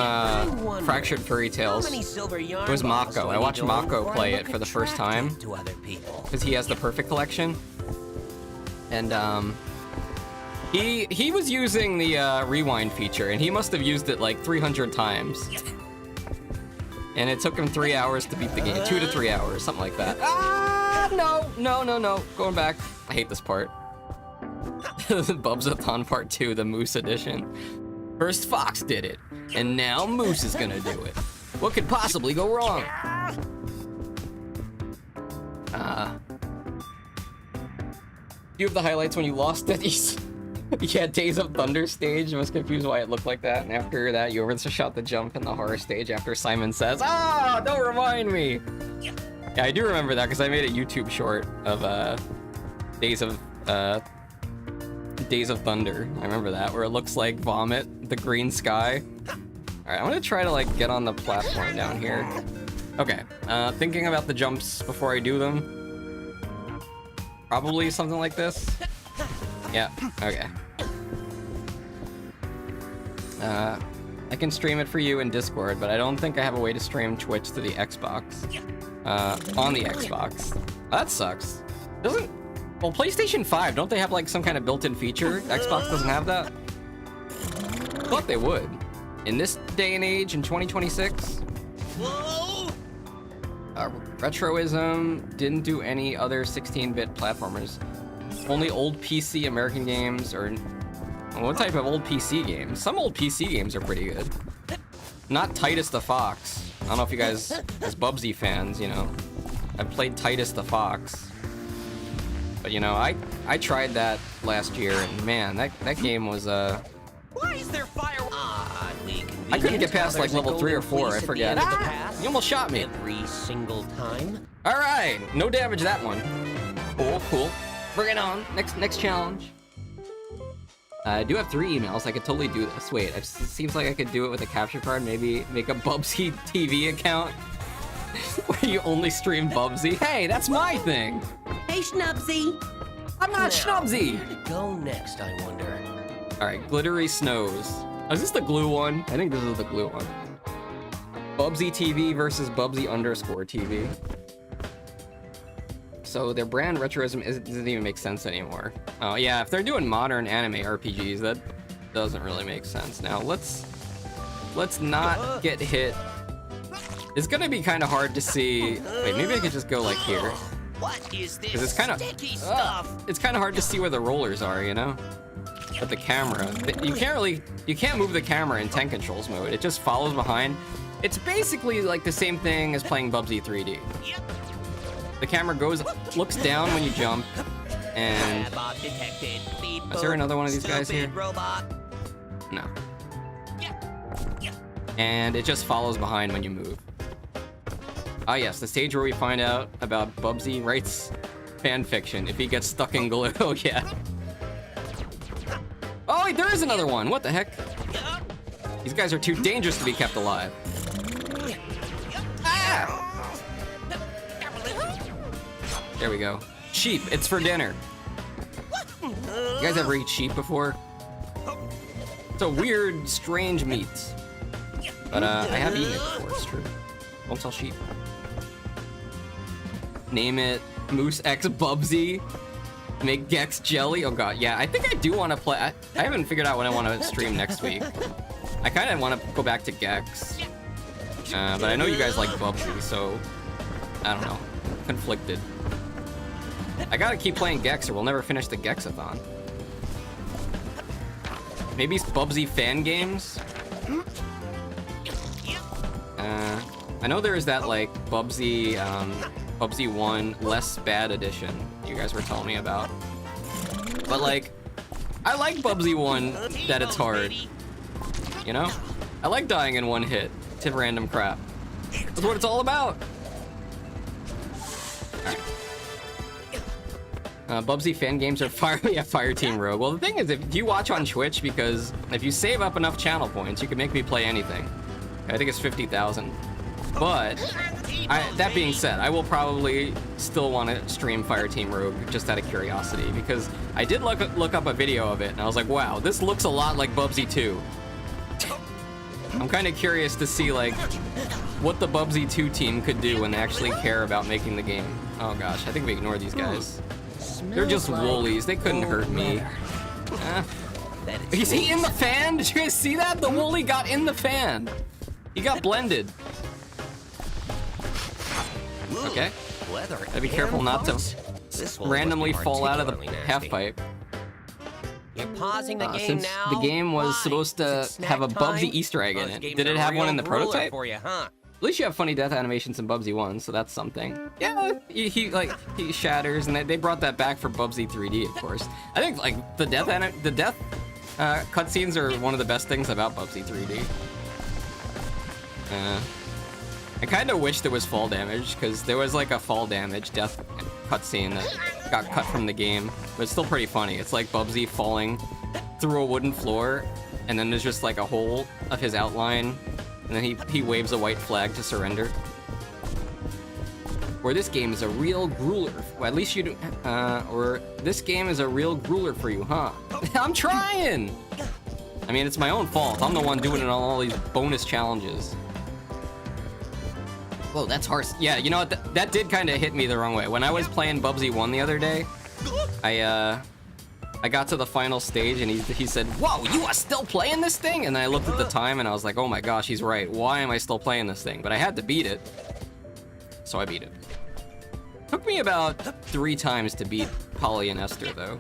Fractured Furry Tales. It was Mako. I watched Mako play it for the first time because he has the Perfect Collection. And he was using the rewind feature, and he must have used it like 300 times. And it took him 3 hours to beat the game, 2 to 3 hours, something like that. Ah! No. Going back. I hate this part. Bubsathon Part 2, the Moose Edition. First Fox did it, and now Moose is gonna do it. What could possibly go wrong? You have the highlights when you lost it. Yeah, Days of Thunder stage. I was confused why it looked like that. And after that, you overshot the jump in the horror stage after Simon says, "Ah, don't remind me." Yeah, I do remember that because I made a YouTube short of Days of Thunder. I remember that, where it looks like vomit, the green sky. All right, I'm gonna try to like get on the platform down here. Okay, thinking about the jumps before I do them. Probably something like this. Yeah, okay. I can stream it for you in Discord, but I don't think I have a way to stream Twitch to the Xbox. On the Xbox. That sucks. Well, PlayStation 5, don't they have like some kind of built-in feature? Xbox doesn't have that? I thought they would. In this day and age, in 2026? Whoa! Retroism didn't do any other 16-bit platformers. Only old PC American games, or what type of old PC games? Some old PC games are pretty good. Not Titus the Fox. I don't know if you guys, as Bubsy fans, you know, I've played Titus the Fox. But you know, I tried that last year, and man, that game was Why is there fire? I couldn't get past like level 3 or 4. I forget. You almost shot me. Every single time. All right, no damage that one. Cool. Bring it on. Next challenge. I do have 3 emails. I could totally do this. Wait, it seems like I could do it with a capture card. Maybe make a Bubsy TV account where you only stream Bubsy. Hey, that's my thing. Hey, Schnubsy. I'm not Schnubsy. Where to go next, I wonder. All right, Glittery Snows. Oh, is this the glue one? I think this is the glue one. Bubsy TV versus Bubsy_TV. So their brand Retroism doesn't even make sense anymore. Oh yeah, if they're doing modern anime RPGs, that doesn't really make sense. Now let's not get hit. It's gonna be kind of hard to see. Wait, maybe I could just go like here. What is this? Because it's kind of it's kind of hard to see where the rollers are, you know. With the camera, you can't move the camera in tank controls mode. It just follows behind. It's basically like the same thing as playing Bubsy 3D. The camera looks down when you jump, and is there another one of these guys here? No. And it just follows behind when you move. Ah yes, the stage where we find out about Bubsy writes fan fiction if he gets stuck in glue. Oh yeah. Oh wait, there is another one. What the heck? These guys are too dangerous to be kept alive. Ah! There we go. Sheep, it's for dinner. You guys ever eat sheep before? It's a weird, strange meat. But I have eaten it before, it's true. Don't tell sheep. Name it Moose X Bubsy. Make Gex jelly. Oh god, yeah. I think I do want to play. I haven't figured out what I want to stream next week. I kind of want to go back to Gex. But I know you guys like Bubsy, so I don't know. Conflicted. I gotta keep playing Gex or we'll never finish the Gexathon. Maybe Bubsy fan games? I know there's that like Bubsy 1 less bad edition you guys were telling me about. But like, I like Bubsy 1 that it's hard. You know? I like dying in one hit to random crap. That's what it's all about. Alright. Bubsy fan games are Fire Team Rogue. Well, the thing is, if you watch on Twitch, because if you save up enough channel points, you can make me play anything. I think it's 50,000. But, that being said, I will probably still want to stream Fire Team Rogue just out of curiosity, because I did look up a video of it, and I was like, wow, this looks a lot like Bubsy 2. I'm kind of curious to see, like, what the Bubsy 2 team could do when they actually care about making the game. Oh gosh, I think we ignore these guys. They're just woolies, they couldn't hurt me. Is he in the fan? Did you guys see that? The woolly got in the fan. He got blended. Okay. Leather. Gotta be careful not to randomly fall out of the half pipe. You're pausing the game Since now. the game was Why? supposed to Is it have a snack Bubsy time? Easter egg in Those it, games did it are have one in the real ruler prototype? for you, huh? At least you have funny death animations in Bubsy 1, so that's something. Yeah, he shatters, and they brought that back for Bubsy 3D, of course. I think like the death cutscenes are one of the best things about Bubsy 3D. I kind of wish there was fall damage, because there was like a fall damage death cutscene that got cut from the game, but it's still pretty funny. It's like Bubsy falling through a wooden floor, and then there's just like a hole of his outline, and then he waves a white flag to surrender. Or this game is a real grueler. Well, at least you do, or this game is a real grueler for you, huh? I'm trying! I mean, it's my own fault. I'm the one doing it on all these bonus challenges. Whoa, that's harsh. Yeah, you know what? That did kind of hit me the wrong way. When I was playing Bubsy 1 the other day, I got to the final stage and he said, "Whoa, you are still playing this thing?" And I looked at the time and I was like, "Oh my gosh, he's right. Why am I still playing this thing?" But I had to beat it, so I beat it. Took me about 3 times to beat Polly and Esther, though.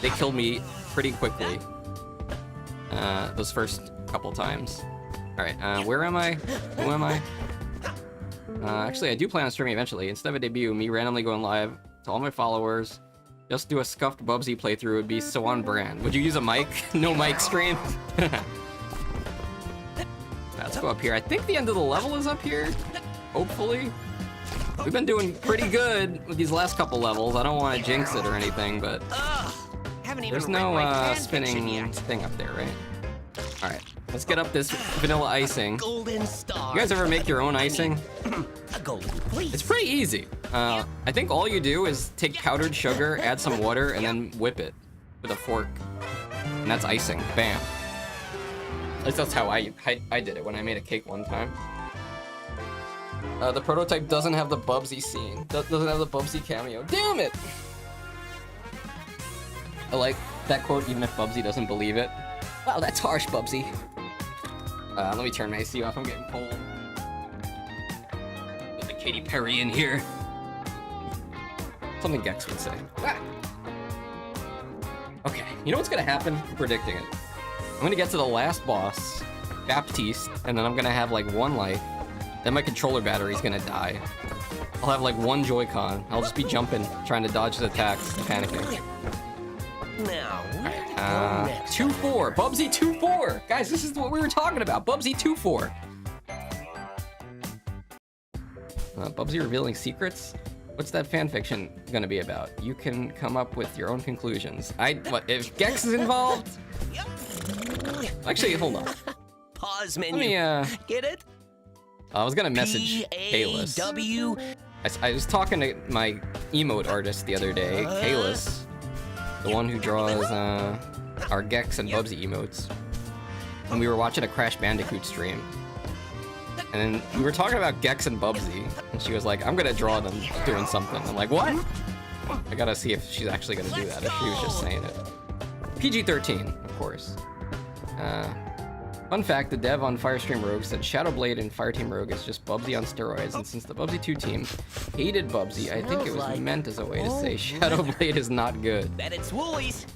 They killed me pretty quickly. Those first couple times. All right, where am I? Who am I? Actually, I do plan on streaming eventually. Instead of a debut, me randomly going live to all my followers. Just do a scuffed Bubsy playthrough would be so on brand. Would you use a mic? No mic stream? Let's go up here. I think the end of the level is up here. Hopefully. We've been doing pretty good with these last couple levels. I don't want to jinx it or anything, but there's no spinning thing up there, right? All right, let's get up this vanilla icing. Golden star. You guys ever make your own icing? A golden fleece. It's pretty easy. I think all you do is take powdered sugar, add some water, and then whip it with a fork. And that's icing. Bam. At least that's how I did it when I made a cake one time. The prototype doesn't have the Bubsy scene. Doesn't have the Bubsy cameo. Damn it! I like that quote even if Bubsy doesn't believe it. Wow, that's harsh, Bubsy. Let me turn my AC off. I'm getting cold. Put the Katy Perry in here. Something Gex would say. Ah. Okay, you know what's gonna happen? I'm predicting it. I'm gonna get to the last boss, Baptiste, and then I'm gonna have like 1 life. Then my controller battery's gonna die. I'll have like 1 Joy-Con. I'll just be jumping, trying to dodge the attacks, panicking. Now, 2-4. Bubsy 2-4. Guys, this is what we were talking about. Bubsy 2-4. Bubsy revealing secrets? What's that fanfiction gonna be about? You can come up with your own conclusions. What, if Gex is involved? Actually, hold on. Pause menu. Let me, Get it? I was gonna message Kalis. P-A-W. I was talking to my emote artist the other day, Kalis. The one who draws our Gex and Bubsy emotes. And we were watching a Crash Bandicoot stream. And then we were talking about Gex and Bubsy, and she was like, "I'm gonna draw them doing something." I'm like, "What?" I gotta see if she's actually gonna do that, if she was just saying it. PG-13, of course. Fun fact, the dev on Firestream Rogue said Shadowblade and Fireteam Rogue is just Bubsy on steroids, and since the Bubsy 2 team hated Bubsy, I think it was meant as a way to say Shadowblade is not good. Bet it's Woolies.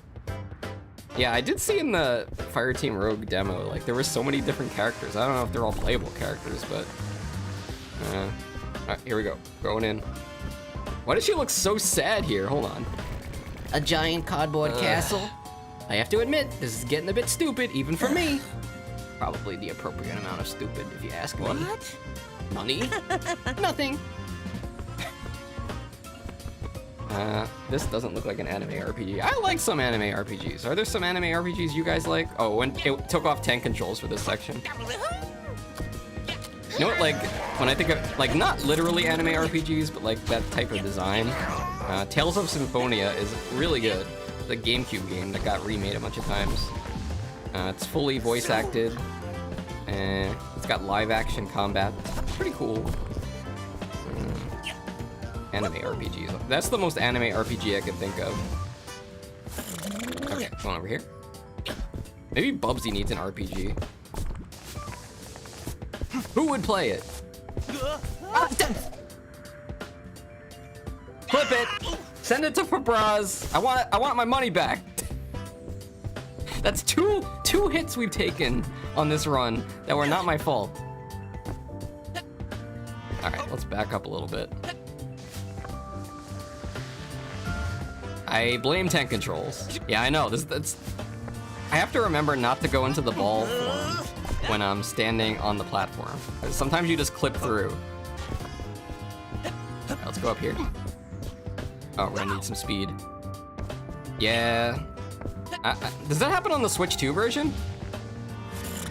Yeah, I did see in the Fireteam Rogue demo, like, there were so many different characters. I don't know if they're all playable characters, but... Alright, here we go. Going in. Why does she look so sad here? Hold on. A giant cardboard castle? I have to admit, this is getting a bit stupid, even for me. Probably the appropriate amount of stupid, if you ask me. What? Money? Nothing. This doesn't look like an anime RPG. I like some anime RPGs. Are there some anime RPGs you guys like? Oh, when it took off 10 controls for this section. You know what, like, when I think of, like, not literally anime RPGs, but like that type of design, Tales of Symphonia is really good. The GameCube game that got remade a bunch of times. It's fully voice acted, and it's got live action combat. Pretty cool. Anime RPGs. That's the most anime RPG I can think of. Okay, going over here. Maybe Bubsy needs an RPG. Who would play it? Flip it. Send it to Fabraz. I want my money back. That's two hits we've taken on this run that were not my fault. All right, let's back up a little bit. I blame tank controls. Yeah, I know. That's. I have to remember not to go into the ball form when I'm standing on the platform. Sometimes you just clip through. Right, let's go up here. Oh, we're gonna need some speed. Yeah. Does that happen on the Switch 2 version?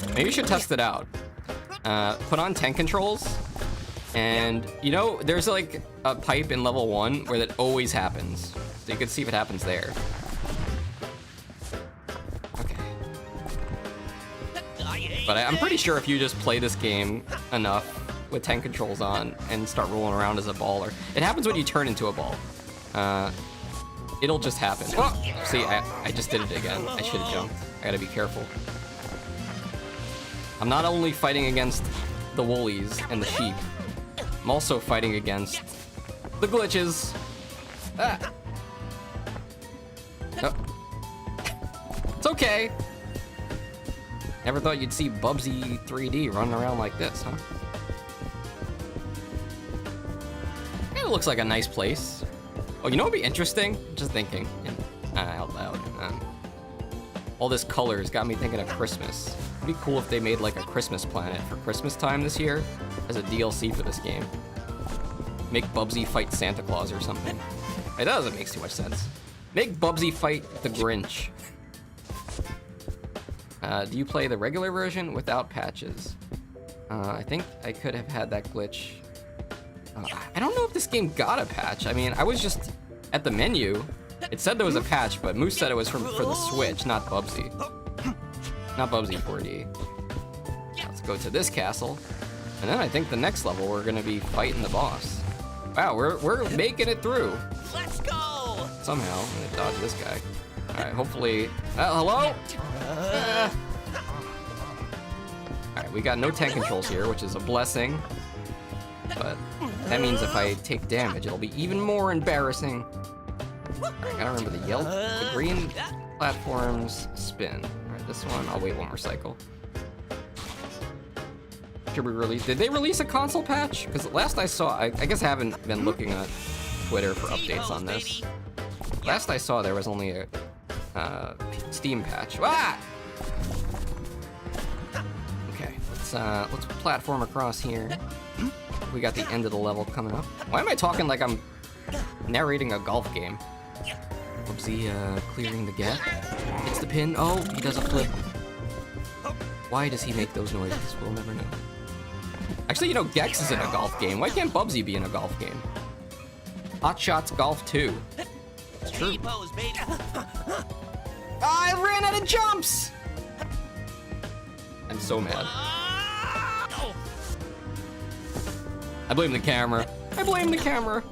Maybe you should test it out. Put on tank controls, and you know, there's like a pipe in level 1 where that always happens. So you can see if it happens there. Okay. But I'm pretty sure if you just play this game enough with tank controls on and start rolling around as a baller, it happens when you turn into a ball. It'll just happen. Oh, see, I just did it again. I should have jumped. I gotta be careful. I'm not only fighting against the woolies and the sheep, I'm also fighting against the glitches. Ah. Oh. It's okay. Never thought you'd see Bubsy 3D running around like this, huh? It looks like a nice place. Oh, you know what'd be interesting? Just thinking out loud. All this colors got me thinking of Christmas. It'd be cool if they made like a Christmas planet for Christmas time this year as a DLC for this game. Make Bubsy fight Santa Claus or something. It doesn't make too much sense. Make Bubsy fight the Grinch. Do you play the regular version without patches? I think I could have had that glitch. I don't know if this game got a patch. I mean, I was just at the menu. It said there was a patch, but Moose said it was for the Switch, not Bubsy. Not Bubsy 4D. Let's go to this castle. And then I think the next level we're gonna be fighting the boss. Wow, we're making it through. Let's go! Somehow, I'm gonna dodge this guy. Alright, hopefully... hello? Alright, we got no tank controls here, which is a blessing. But that means if I take damage, it'll be even more embarrassing. Alright, gotta remember the yelp. The green platforms spin. Alright, this one, I'll wait one more cycle. Should we release? Did they release a console patch? Because last I saw, I guess I haven't been looking at Twitter for updates on this. Last I saw, there was only a Steam patch. Ah! Okay, let's platform across here. We got the end of the level coming up. Why am I talking like I'm narrating a golf game? Bubsy clearing the gap. Hits the pin. Oh, he does a flip. Why does he make those noises? We'll never know. Actually, you know, Gex is in a golf game. Why can't Bubsy be in a golf game? Hot Shots Golf 2. It's true. I ran out of jumps! I'm so mad. I blame the camera. I blame the camera.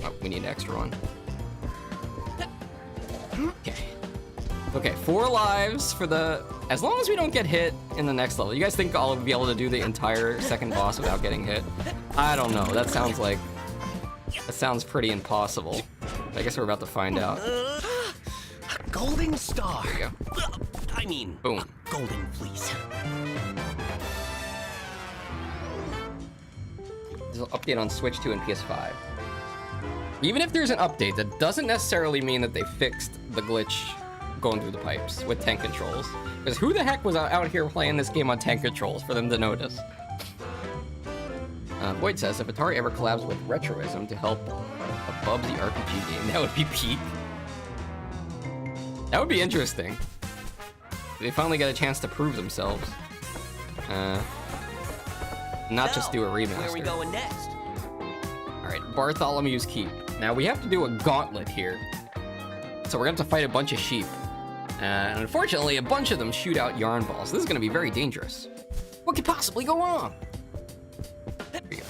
Oh, we need an extra one. Okay. Okay, 4 lives for the... As long as we don't get hit in the next level. You guys think I'll be able to do the entire second boss without getting hit? I don't know. That sounds like... That sounds pretty impossible. I guess we're about to find out. Golden star. There you go. I mean, Boom. golden fleece. There's an update on Switch 2 and PS5. Even if there's an update, that doesn't necessarily mean that they fixed the glitch going through the pipes with tank controls. Because who the heck was out here playing this game on tank controls for them to notice? Boyd says, if Atari ever collabs with Retroism to help a Bubsy RPG game, that would be peak. That would be interesting. They finally get a chance to prove themselves. Not just do a remaster. Where are we going next? Alright, Bartholomew's Keep. Now we have to do a gauntlet here. So we're gonna have to fight a bunch of sheep. And unfortunately, a bunch of them shoot out yarn balls. This is gonna be very dangerous. What could possibly go wrong? There we go.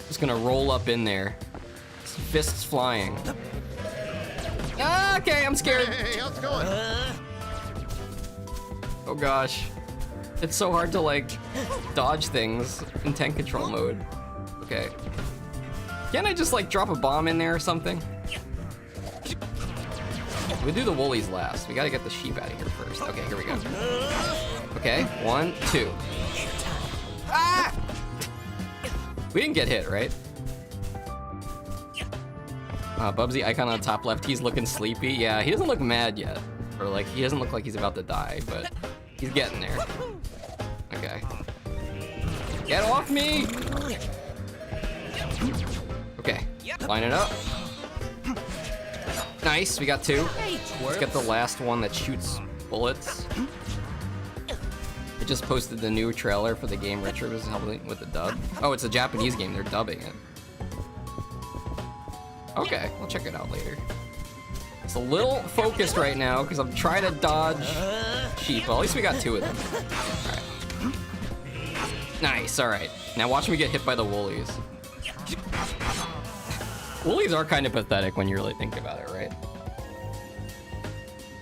Just gonna roll up in there. Fists flying. Okay, I'm scared. Hey, how's it going? Oh gosh. It's so hard to like dodge things in tank control mode. Okay. Can't I just like drop a bomb in there or something? We do the woolies last. We gotta get the sheep out of here first. Okay, here we go. Okay, 1, 2. Ah! We didn't get hit, right? Bubsy icon on the top left, he's looking sleepy. Yeah, he doesn't look mad yet. Or like, he doesn't look like he's about to die, but he's getting there. Okay. Get off me! Okay, line it up. Nice, we got 2. Let's get the last one that shoots bullets. I just posted the new trailer for the game Richard was helping with the dub. Oh, it's a Japanese game, they're dubbing it. Okay, we'll check it out later. It's a little focused right now because I'm trying to dodge sheep. Well, at least we got 2 of them. Alright. Nice, alright. Now watch me get hit by the woolies. Woolies are kind of pathetic when you really think about it, right?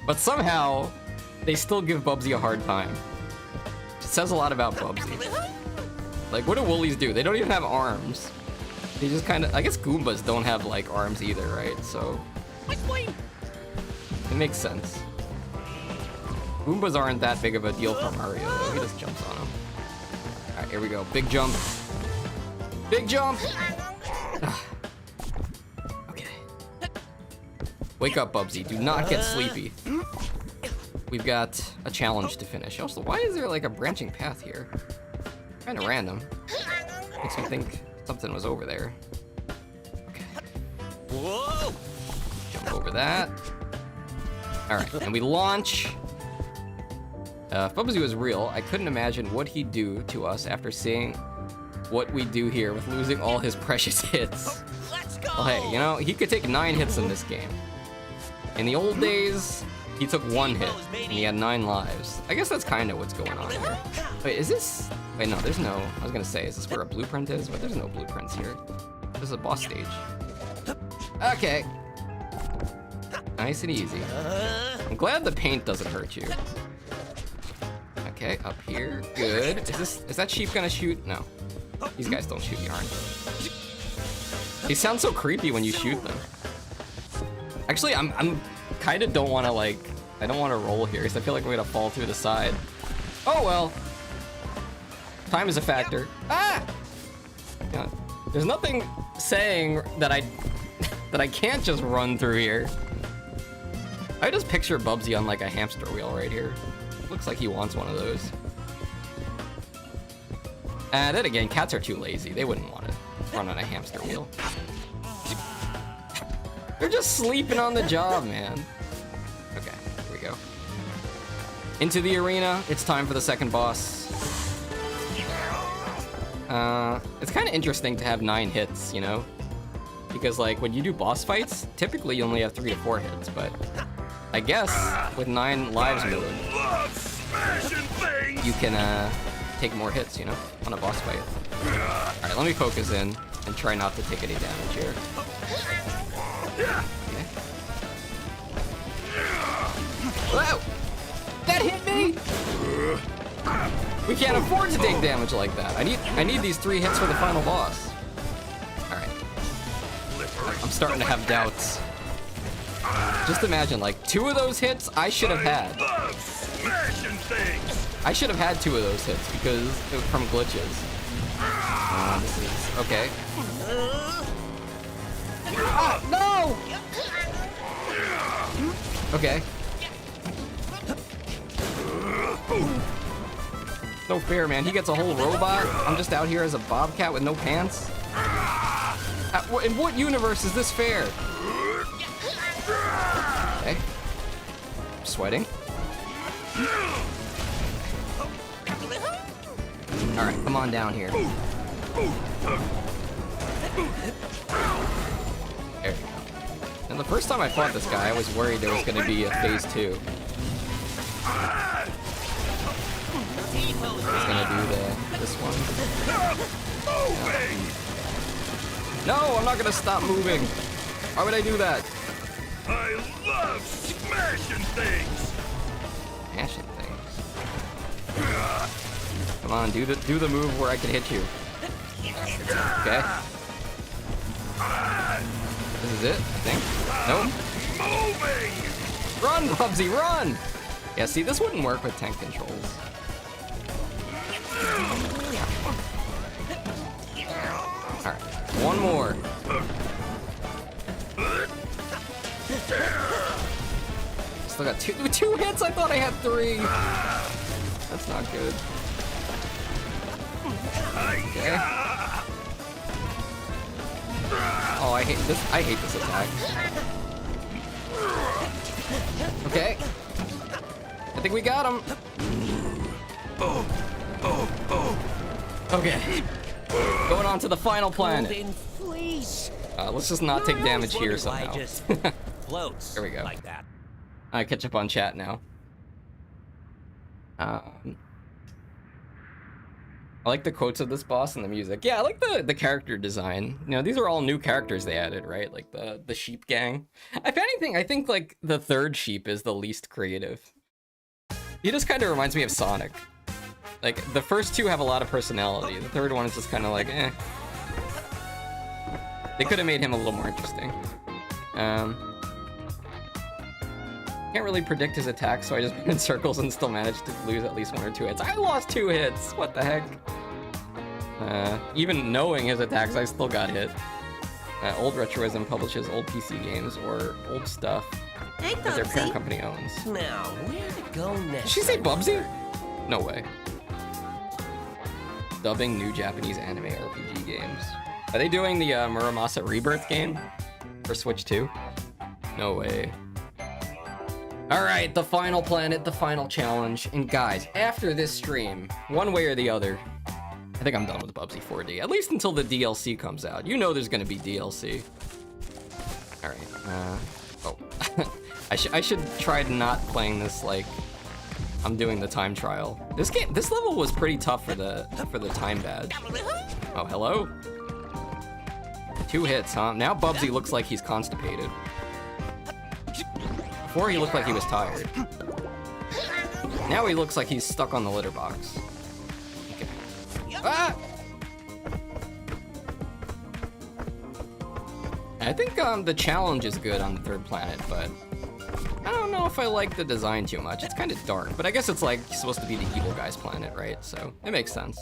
But somehow, they still give Bubsy a hard time. It says a lot about Bubsy. Like, what do woolies do? They don't even have arms. They just kind of... I guess Goombas don't have, like, arms either, right? So... it makes sense. Goombas aren't that big of a deal for Mario, though. He just jumps on them. Alright, here we go. Big jump. Big jump! Okay. Wake up, Bubsy. Do not get sleepy. We've got a challenge to finish. Also, why is there, like, a branching path here? Kind of random. Makes me think something was over there. Okay. Whoa! Jump over that. Alright, and we launch. If Bubsy was real, I couldn't imagine what he'd do to us after seeing what we do here with losing all his precious hits. Let's go! Well, hey, you know, he could take 9 hits in this game. In the old days, he took 1 hit, and he had 9 lives. I guess that's kind of what's going on here. Wait, is this... Wait, no, there's no... I was gonna say, is this where a blueprint is? But there's no blueprints here. This is a boss stage. Okay. Nice and easy. I'm glad the paint doesn't hurt you. Okay, up here. Good. Is that sheep gonna shoot? No. These guys don't shoot yarn. They sound so creepy when you shoot them. Actually, I'm kind of don't want to like... I don't want to roll here because I feel like I'm gonna fall through the side. Oh well. Time is a factor. Ah! God. There's nothing saying that I can't just run through here. I just picture Bubsy on like a hamster wheel right here. Looks like he wants one of those. Then again, cats are too lazy. They wouldn't want to run on a hamster wheel. They're just sleeping on the job, man. Okay, here we go. Into the arena. It's time for the second boss. It's kind of interesting to have 9 hits, you know? Because like when you do boss fights, typically you only have 3 to 4 hits, but I guess with 9 lives moving, you can take more hits, you know, on a boss fight. Alright, let me focus in and try not to take any damage here. Okay. Whoa! That hit me! We can't afford to take damage like that. I need these 3 hits for the final boss. Alright. I'm starting to have doubts. Just imagine, like, 2 of those hits I should have had. I should have had 2 of those hits because from glitches. This is okay. Ah, no! Okay. No fair, man. He gets a whole robot. I'm just out here as a bobcat with no pants. In what universe is this fair? Okay. I'm sweating. Alright, come on down here. There you go. And the first time I fought this guy, I was worried there was going to be a phase 2. I was going to do this one. No, I'm not going to stop moving. Why would I do that? I love smashing things. Smashing things. Come on, do the move where I can hit you. Okay. This is it, I think. Nope. Moving! Run, Bubsy, run! Yeah, see, this wouldn't work with tank controls. Alright, one more. Still got two hits? I thought I had 3. That's not good. Okay. Oh, I hate this attack. Okay. I think we got him. Okay. Going on to the final planet. Golden fleece. Let's just not take damage here somehow. Floats. There we go. Like that. I catch up on chat now. I like the quotes of this boss and the music. Yeah, I like the character design. You know, these are all new characters they added, right? Like the sheep gang. If anything, I think like the third sheep is the least creative. He just kind of reminds me of Sonic. Like the first 2 have a lot of personality. The third one is just kind of like, eh. They could have made him a little more interesting. Can't really predict his attacks, so I just went in circles and still managed to lose at least 1 or 2 hits. I lost 2 hits! What the heck? Even knowing his attacks, I still got hit. Old Retroism publishes old PC games or old stuff Hey, that their parent Bubsy. company owns. Now, where to go next? Did she say Bubsy? No way. Dubbing new Japanese anime RPG games. Are they doing the Muramasa Rebirth game for Switch 2? No way. Alright, the final planet, the final challenge. And guys, after this stream, one way or the other, I think I'm done with Bubsy 4D. At least until the DLC comes out. You know there's gonna be DLC. Alright, oh. I should try not playing this like I'm doing the time trial. This level was pretty tough for the time badge. Oh, hello? 2 hits, huh? Now Bubsy looks like he's constipated. Before he looked like he was tired. Now he looks like he's stuck on the litter box. Okay. Ah! I think the challenge is good on the 3rd planet, but I don't know if I like the design too much. It's kind of dark, but I guess it's like supposed to be the evil guy's planet, right? So it makes sense.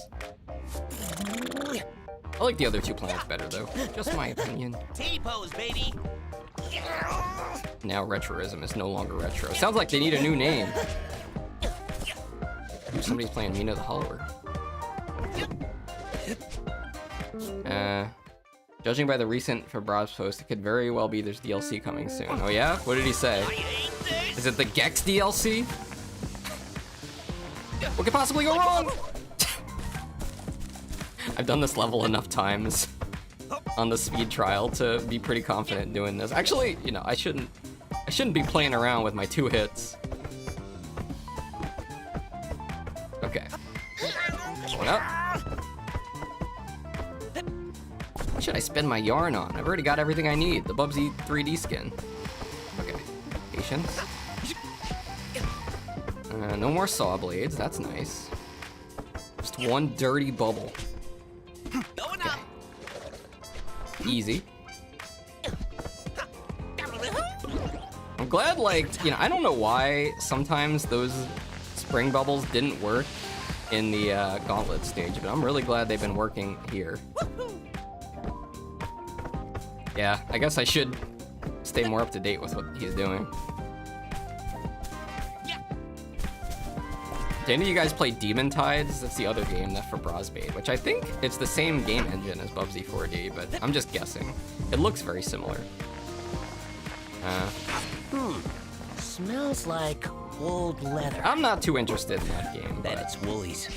I like the other 2 planets better though. Just my opinion. T-pose, baby. Now Retroism is no longer retro. Sounds like they need a new name. Ooh, somebody's playing Mina the Hollower. Judging by the recent Fabraz post, it could very well be there's DLC coming soon. Oh yeah? What did he say? Is it the Gex DLC? What could possibly go wrong? I've done this level enough times on the speed trial to be pretty confident doing this. Actually, you know, I shouldn't be playing around with my 2 hits. Okay. Going up. What should I spend my yarn on? I've already got everything I need. The Bubsy 3D skin. Okay. Patience. No more saw blades. That's nice. Just 1 dirty bubble. Okay. Easy. I'm glad, like, you know, I don't know why sometimes those spring bubbles didn't work in the gauntlet stage, but I'm really glad they've been working here. Yeah, I guess I should stay more up to date with what he's doing. Did any of you guys play Demon Tides? That's the other game that Fabraz made, which I think it's the same game engine as Bubsy 4D, but I'm just guessing. It looks very similar. Smells like old leather. I'm not too interested in that game, Bet but it's Woolies.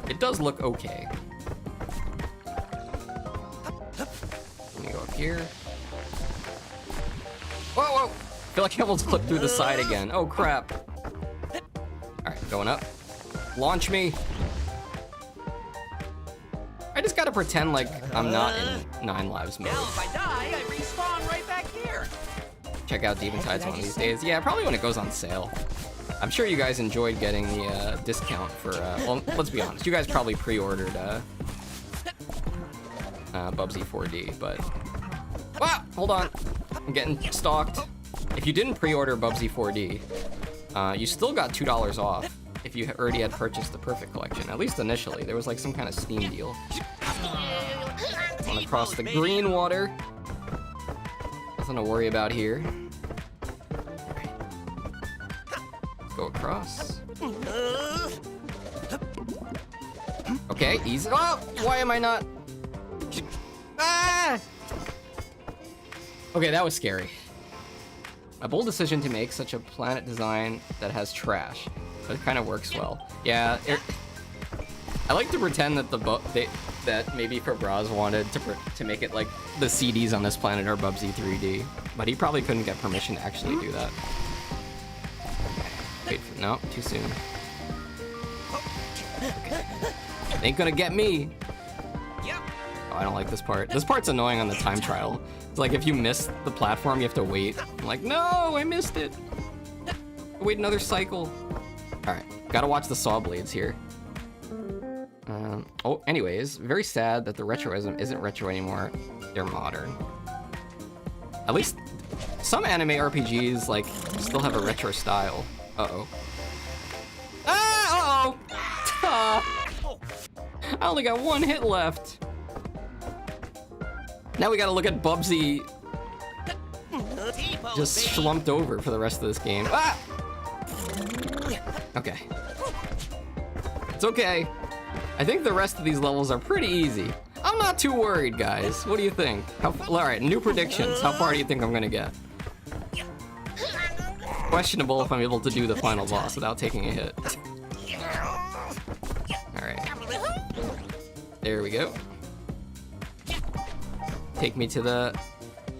it does look okay. Let me go up here. Whoa, whoa! I feel like I almost clipped through the side again. Oh, crap. Alright, going up. Launch me. I just gotta pretend like I'm not in 9 lives mode. Now if I die, I respawn right back here. Check out Demon Tides one of these days. Yeah, probably when it goes on sale. I'm sure you guys enjoyed getting the discount for, well, let's be honest. You guys probably pre-ordered Bubsy 4D, but... Wow! Hold on. I'm getting stalked. If you didn't pre-order Bubsy 4D, you still got $2 off if you already had purchased the Perfect Collection. At least initially. There was like some kind of Steam deal. Going across the green water. Nothing to worry about here. Go across. Okay, easy. Oh, why am I not? Ah! Okay, that was scary. A bold decision to make such a planet design that has trash, but it kind of works well. Yeah, I like to pretend that that maybe Fabraz wanted to make it like the CDs on this planet are Bubsy 3D, but he probably couldn't get permission to actually do that. Wait, no, too soon. Ain't gonna get me. Oh, I don't like this part. This part's annoying on the time trial. It's like if you miss the platform, you have to wait. I'm like, no, I missed it. Wait another cycle. All right, gotta watch the saw blades here. Oh, anyways, very sad that the retroism isn't retro anymore. They're modern. At least some anime RPGs like still have a retro style. Uh-oh. Ah, uh-oh. I only got one hit left. Now we gotta look at Bubsy just slumped over for the rest of this game. Ah! Okay. It's okay. I think the rest of these levels are pretty easy. I'm not too worried, guys. What do you think? Alright, new predictions. How far do you think I'm gonna get? Questionable if I'm able to do the final boss without taking a hit. Alright. There we go. Take me to the...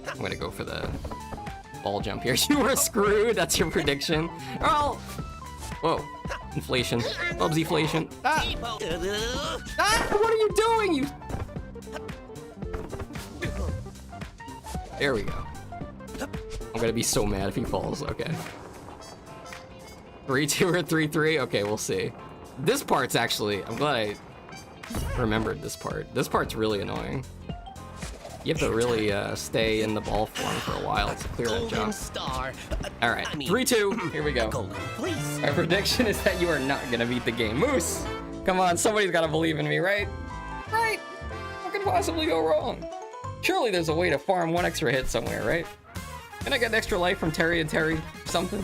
I'm gonna go for the ball jump here. You were screwed, that's your prediction. Oh! Whoa. Inflation. Bubsy-flation. Ah! Ah! What are you doing, you... There we go. I'm gonna be so mad if he falls. Okay. 3-2 or 3-3? Okay, we'll see. This part's actually... I'm glad I remembered this part. This part's really annoying. You have to really stay in the ball form for a while to clear that jump. Alright, 3-2. Here we go. My prediction is that you are not gonna beat the game. Moose! Come on, somebody's gotta believe in me, right? Right! What could possibly go wrong? Surely there's a way to farm one extra hit somewhere, right? Can I get an extra life from Terry and Terry? Something?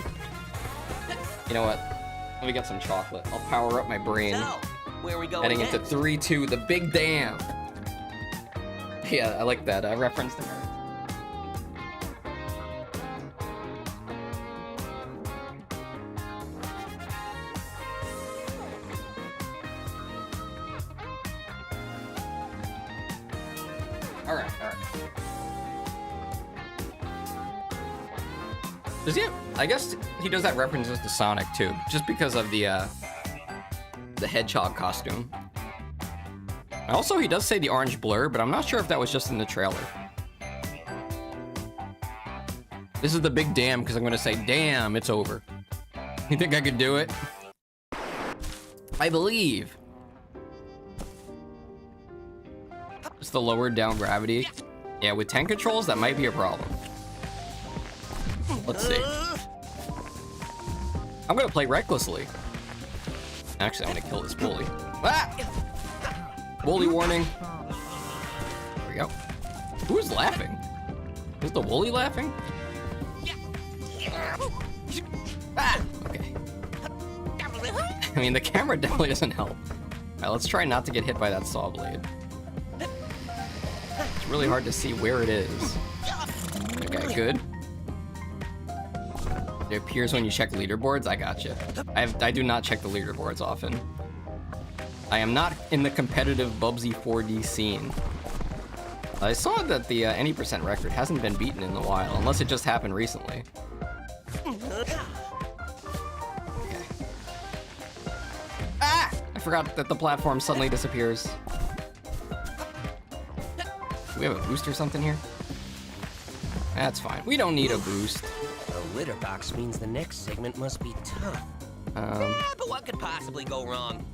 You know what? Let me get some chocolate. I'll power up my brain. So, where we going Heading next? into 3-2, the big dam. Yeah, I like that reference to her. All right. Does he have, I guess he does that references to Sonic too, just because of the hedgehog costume. Also, he does say the orange blur, but I'm not sure if that was just in the trailer. This is the big damn, because I'm going to say, damn, it's over. You think I could do it? I believe. Just the lowered down gravity. Yeah, with tank controls, that might be a problem. Let's see. I'm going to play recklessly. Actually, I'm going to kill this bully. Ah! Woolly warning. There we go. Who's laughing? Is the Woolly laughing? Ah! Okay. I mean, the camera definitely doesn't help. Alright, let's try not to get hit by that saw blade. It's really hard to see where it is. Okay, good. It appears when you check leaderboards. I gotcha. I do not check the leaderboards often. I am not in the competitive Bubsy 4D scene. I saw that the any percent record hasn't been beaten in a while, unless it just happened recently. Okay. Ah! I forgot that the platform suddenly disappears. Do we have a boost or something here? That's fine. We don't need a boost. A litter box means the next segment must be tough. But what could possibly go wrong?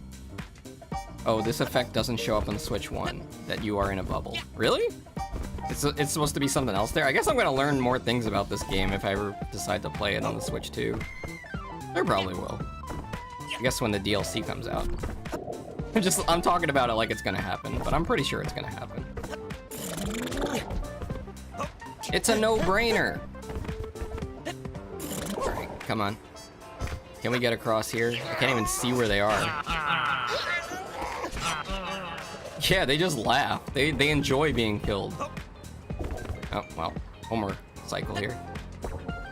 Oh, this effect doesn't show up on Switch 1, that you are in a bubble. Really? It's supposed to be something else there? I guess I'm gonna learn more things about this game if I ever decide to play it on the Switch 2. I probably will. I guess when the DLC comes out. I'm talking about it like it's gonna happen, but I'm pretty sure it's gonna happen. It's a no-brainer. Alright, come on. Can we get across here? I can't even see where they are. Yeah, they just laugh. They enjoy being killed. Oh, well, one more cycle here.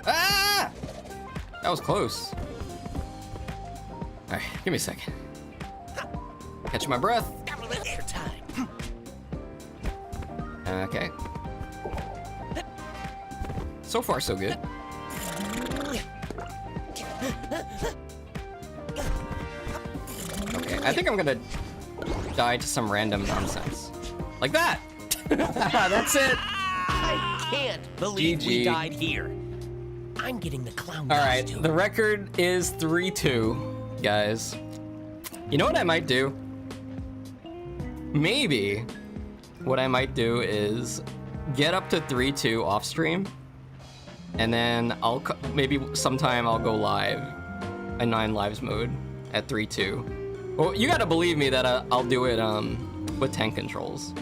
Ah! That was close. Alright, give me a second. Catch my breath. Okay. So far, so good. Okay, I think I'm gonna die to some random nonsense. Like that! That's it! I can't believe GG. we died here. I'm getting the clown Alright, costume. the record is 3-2, guys. You know what I might do? Maybe what I might do is get up to 3-2 off stream, and then maybe sometime I'll go live in 9 lives mode at 3-2. Well, you gotta believe me that I'll do it with tank controls.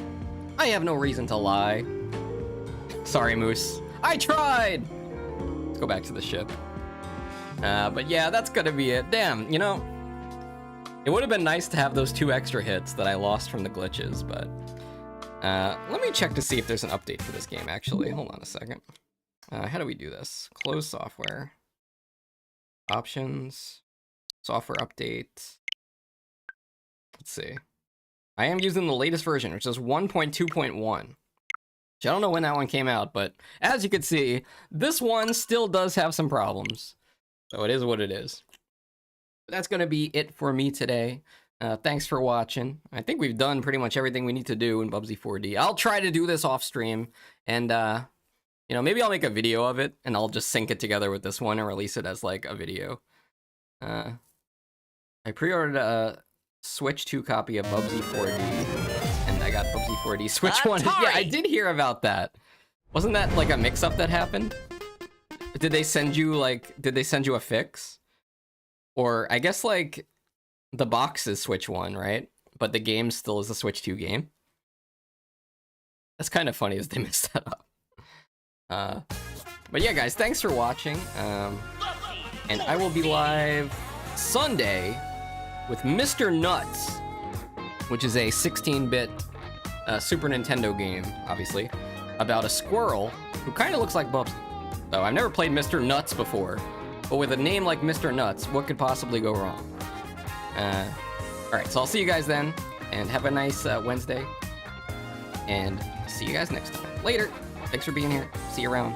I have no reason to lie. Sorry, Moose. I tried! Let's go back to the ship. But yeah, that's gonna be it. Damn, you know, it would have been nice to have those 2 extra hits that I lost from the glitches, but let me check to see if there's an update for this game, actually. Hold on a second. How do we do this? Close software. Options. Software update. Let's see. I am using the latest version, which is 1.2.1. I don't know when that one came out, but as you can see, this one still does have some problems. So it is what it is. That's going to be it for me today. Thanks for watching. I think we've done pretty much everything we need to do in Bubsy 4D. I'll try to do this off stream, and you know, maybe I'll make a video of it, and I'll just sync it together with this one and release it as like a video. I pre-ordered a Switch 2 copy of Bubsy 4D, and I got Bubsy 4D Switch 1. Yeah, I did hear about that. Wasn't that like a mix-up that happened? Did they send you a fix? Or I guess like the box is Switch 1, right? But the game still is a Switch 2 game. That's kind of funny as they messed that up. But yeah, guys, thanks for watching. And I will be live Sunday with Mr. Nuts, which is a 16-bit Super Nintendo game, obviously, about a squirrel who kind of looks like Bubsy. So I've never played Mr. Nuts before, but with a name like Mr. Nuts, what could possibly go wrong? Alright, so I'll see you guys then, and have a nice Wednesday, and see you guys next time. Later! Thanks for being here. See you around.